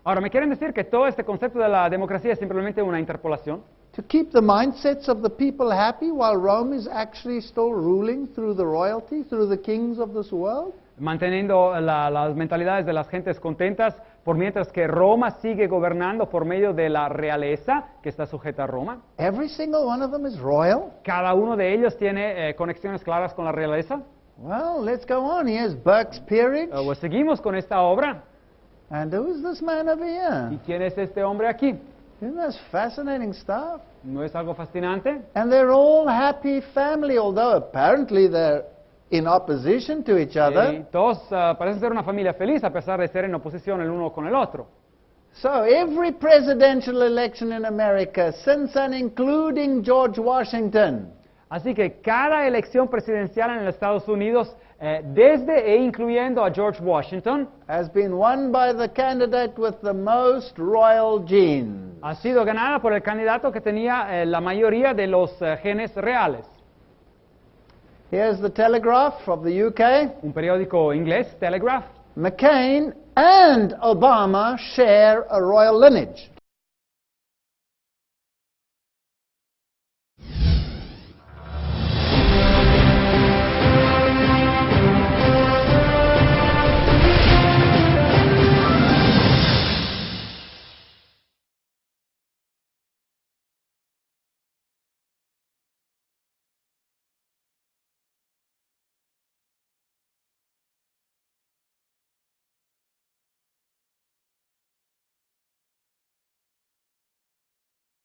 Speaker 2: Ahora, ¿me quieren decir que todo este concepto de la democracia es simplemente una interpolación?
Speaker 1: To keep the mindsets of the people happy while Rome is actually still ruling through the royalty, through the kings of this world?
Speaker 2: Manteniendo las mentalidades de las gentes contentas, por mientras que Roma sigue gobernando por medio de la realeza que está sujeta a Roma.
Speaker 1: Every single one of them is royal.
Speaker 2: Cada uno de ellos tiene conexiones claras con la realeza.
Speaker 1: Well, let's go on. Here's Burke's Peerage.
Speaker 2: Pues seguimos con esta obra.
Speaker 1: And who is this man over here?
Speaker 2: ¿Y quién es este hombre aquí?
Speaker 1: Isn't that fascinating stuff?
Speaker 2: ¿No es algo fascinante?
Speaker 1: And they're all happy family, although apparently they're in opposition to each other.
Speaker 2: Y todos parecen ser una familia feliz a pesar de ser en oposición el uno con el otro.
Speaker 1: So every presidential election in America, since and including George Washington,
Speaker 2: así que cada elección presidencial en los Estados Unidos, desde e incluyendo a George Washington,
Speaker 1: has been won by the candidate with the most royal genes.
Speaker 2: Ha sido ganada por el candidato que tenía la mayoría de los genes reales.
Speaker 1: Here's the Telegraph of the UK.
Speaker 2: Un periódico inglés, Telegraph.
Speaker 1: McCain and Obama share a royal lineage.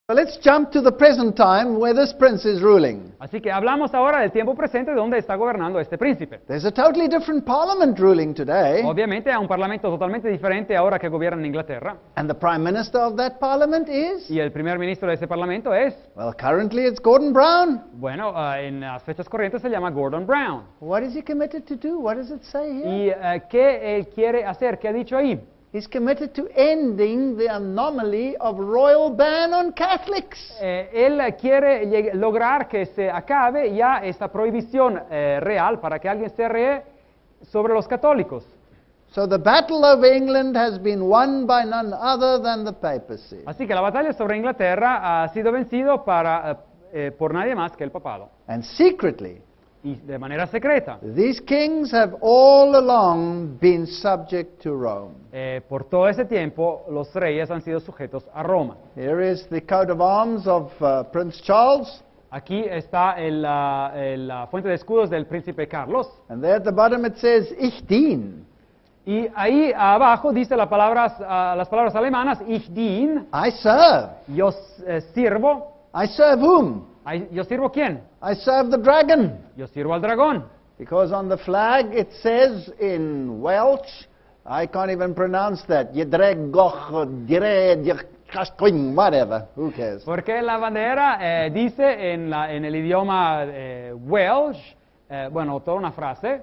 Speaker 1: So let's jump to the present time where this prince is ruling.
Speaker 2: Así que hablamos ahora del tiempo presente donde está gobernando este príncipe.
Speaker 1: There's a totally different parliament ruling today.
Speaker 2: Obviamente hay un parlamento totalmente diferente ahora que gobierna en Inglaterra.
Speaker 1: And the prime minister of that parliament is?
Speaker 2: Y el primer ministro de ese parlamento es?
Speaker 1: Well, currently it's Gordon Brown.
Speaker 2: Bueno, en las fechas corrientes se llama Gordon Brown.
Speaker 1: What is he committed to do? What does it say here?
Speaker 2: ¿Y qué él quiere hacer? ¿Qué ha dicho ahí?
Speaker 1: He's committed to ending the anomaly of royal ban on Catholics.
Speaker 2: Él quiere lograr que se acabe ya esta prohibición real para que alguien se ree sobre los católicos.
Speaker 1: So the battle over England has been won by none other than the papacy.
Speaker 2: Así que la batalla sobre Inglaterra ha sido vencido por nadie más que el papado.
Speaker 1: And secretly,
Speaker 2: y de manera secreta,
Speaker 1: these kings have all along been subject to Rome.
Speaker 2: Por todo ese tiempo, los reyes han sido sujetos a Roma.
Speaker 1: Here is the coat of arms of Prince Charles.
Speaker 2: Aquí está la fuente de escudos del príncipe Carlos.
Speaker 1: And there at the bottom it says, Ich dien.
Speaker 2: Y ahí abajo dice las palabras alemanas, Ich dien.
Speaker 1: I serve.
Speaker 2: Yo sirvo.
Speaker 1: I serve whom?
Speaker 2: ¿Yo sirvo quién?
Speaker 1: I serve the dragon.
Speaker 2: Yo sirvo al dragón.
Speaker 1: Because on the flag it says in Welsh, I can't even pronounce that. Whatever. Who cares?
Speaker 2: Porque la bandera dice en el idioma Welsh, bueno, toda una frase.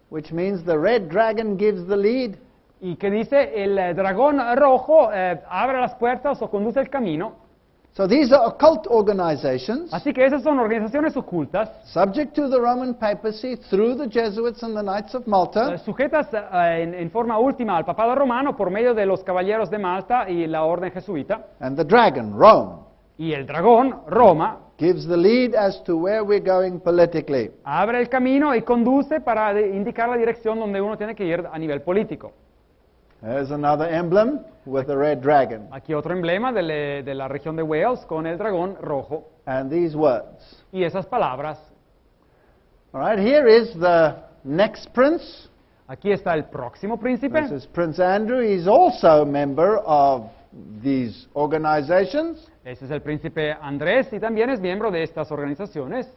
Speaker 1: Which means the red dragon gives the lead.
Speaker 2: y que dice el dragón rojo abre las puertas o conduce el camino.
Speaker 1: So these are occult organizations,
Speaker 2: Así que esas son organizaciones ocultas,
Speaker 1: subject to the Roman papacy through the Jesuits and the Knights of Malta,
Speaker 2: sujetas en forma última al papado romano por medio de los caballeros de Malta y la orden jesuita.
Speaker 1: and the dragon, Rome,
Speaker 2: Y el dragón, Roma,
Speaker 1: gives the lead as to where we're going politically.
Speaker 2: abre el camino y conduce para indicar la dirección donde uno tiene que ir a nivel político.
Speaker 1: There's another emblem with the red dragon,
Speaker 2: Aquí otro emblema de la región de Wales con el dragón rojo
Speaker 1: and these words.
Speaker 2: y esas palabras.
Speaker 1: All right, here is the next prince.
Speaker 2: Aquí está el próximo príncipe.
Speaker 1: This is Prince Andrew. He's also a member of these organizations.
Speaker 2: Ese es el príncipe Andrés y también es miembro de estas organizaciones.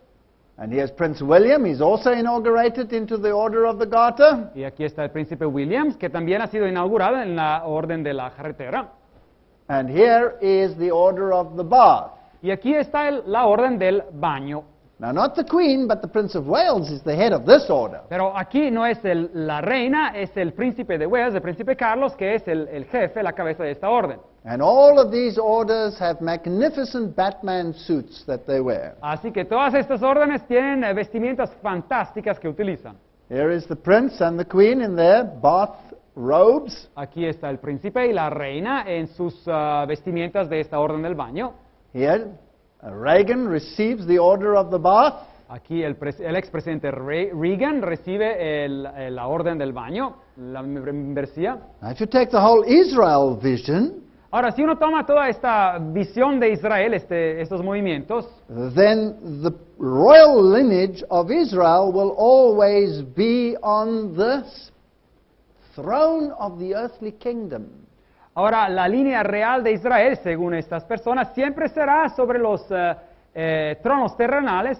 Speaker 1: And here's Prince William. He's also inaugurated into the Order of the Garter.
Speaker 2: Y aquí está el príncipe Williams, que también ha sido inaugurado en la Orden de la Carretera.
Speaker 1: And here is the Order of the Bath.
Speaker 2: Y aquí está la Orden del Baño.
Speaker 1: Now, not the Queen, but the Prince of Wales is the head of this order.
Speaker 2: Pero aquí no es la reina, es el príncipe de Wales, el príncipe Carlos, que es el jefe, la cabeza de esta orden.
Speaker 1: And all of these orders have magnificent Batman suits that they wear.
Speaker 2: Así que todas estas órdenes tienen vestimentas fantásticas que utilizan.
Speaker 1: Here is the Prince and the Queen in their bath robes.
Speaker 2: Aquí está el príncipe y la reina en sus vestimentas de esta orden del baño.
Speaker 1: Here, Reagan receives the Order of the Bath.
Speaker 2: Aquí el expresidente Reagan recibe la orden del baño, la membresía.
Speaker 1: Now, if you take the whole Israel vision,
Speaker 2: ahora, si uno toma toda esta visión de Israel, estos movimientos,
Speaker 1: then the royal lineage of Israel will always be on the throne of the earthly kingdom.
Speaker 2: ahora la línea real de Israel, según estas personas, siempre será sobre los tronos terrenales.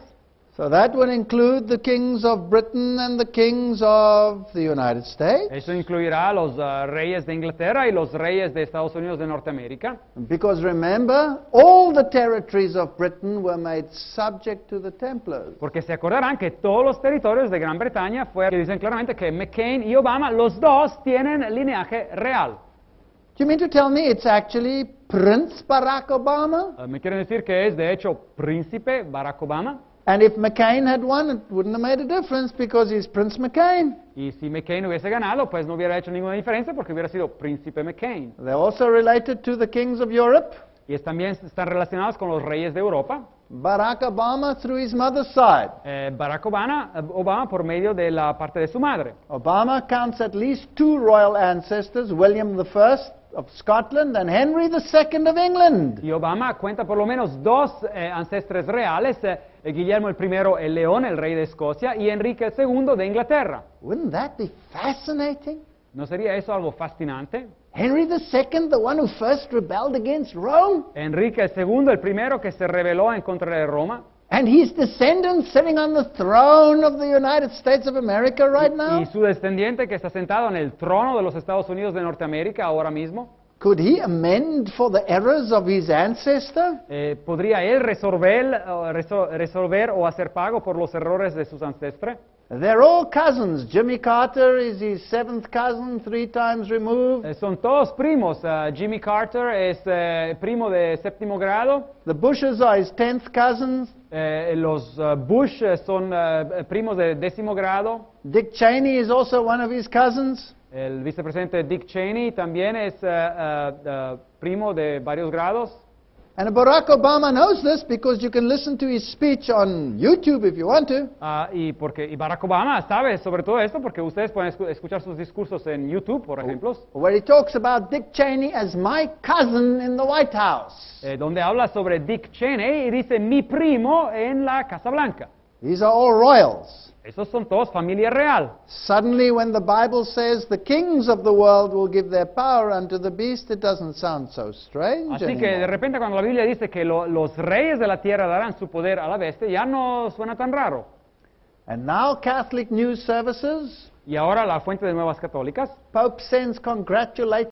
Speaker 1: So that would include the kings of Britain and the kings of the United States.
Speaker 2: Eso incluirá a los reyes de Inglaterra y los reyes de Estados Unidos de Norteamérica.
Speaker 1: Because remember, all the territories of Britain were made subject to the Templars.
Speaker 2: Porque se acordarán que todos los territorios de Gran Bretaña que dicen claramente que McCain y Obama, los dos tienen lineaje real.
Speaker 1: Do you mean to tell me it's actually Prince Barack Obama?
Speaker 2: ¿Me quieren decir que es de hecho príncipe Barack Obama?
Speaker 1: And if McCain had won, it wouldn't have made a difference because he's Prince McCain.
Speaker 2: Y si McCain hubiese ganado, pues no hubiera hecho ninguna diferencia porque hubiera sido príncipe McCain.
Speaker 1: They're also related to the kings of Europe.
Speaker 2: Y también están relacionados con los reyes de Europa.
Speaker 1: Barack Obama through his mother's side.
Speaker 2: Barack Obama por medio de la parte de su madre.
Speaker 1: Obama counts at least two royal ancestors, William I of Scotland and Henry II of England.
Speaker 2: Y Obama cuenta por lo menos dos ancestres reales, Guillermo I el León, el rey de Escocia, y Enrique II de Inglaterra.
Speaker 1: Wouldn't that be fascinating?
Speaker 2: ¿No sería eso algo fascinante?
Speaker 1: Henry II, the one who first rebelled against Rome?
Speaker 2: Enrique II, el primero que se rebeló en contra de Roma.
Speaker 1: And his descendant sitting on the throne of the United States of America right now?
Speaker 2: Y su descendiente que está sentado en el trono de los Estados Unidos de Norteamérica ahora mismo.
Speaker 1: Could he amend for the errors of his ancestor?
Speaker 2: ¿Podría él resolver o hacer pago por los errores de sus ancestres?
Speaker 1: They're all cousins. Jimmy Carter is his seventh cousin, 3 times removed.
Speaker 2: Son todos primos. Jimmy Carter es primo de séptimo grado.
Speaker 1: The Bushes are his 10th cousins.
Speaker 2: Los Bush son primos de décimo grado.
Speaker 1: Dick Cheney is also one of his cousins.
Speaker 2: El vicepresidente Dick Cheney también es primo de varios grados.
Speaker 1: And Barack Obama knows this because you can listen to his speech on YouTube if you want to.
Speaker 2: Y Barack Obama sabe sobre todo esto porque ustedes pueden escuchar sus discursos en YouTube, por ejemplo.
Speaker 1: Where he talks about Dick Cheney as my cousin in the White House.
Speaker 2: Donde habla sobre Dick Cheney y dice mi primo en la Casa Blanca.
Speaker 1: These are all royals.
Speaker 2: Esos son todos familia real.
Speaker 1: Suddenly, when the Bible says the kings of the world will give their power unto the beast, it doesn't sound so strange
Speaker 2: Así que de repente cuando la Biblia dice que los reyes de la tierra darán su poder a la bestia, ya no suena tan raro.
Speaker 1: And now Catholic News Services.
Speaker 2: Y ahora la fuente de Nuevas Católicas.
Speaker 1: Pope sends congratulations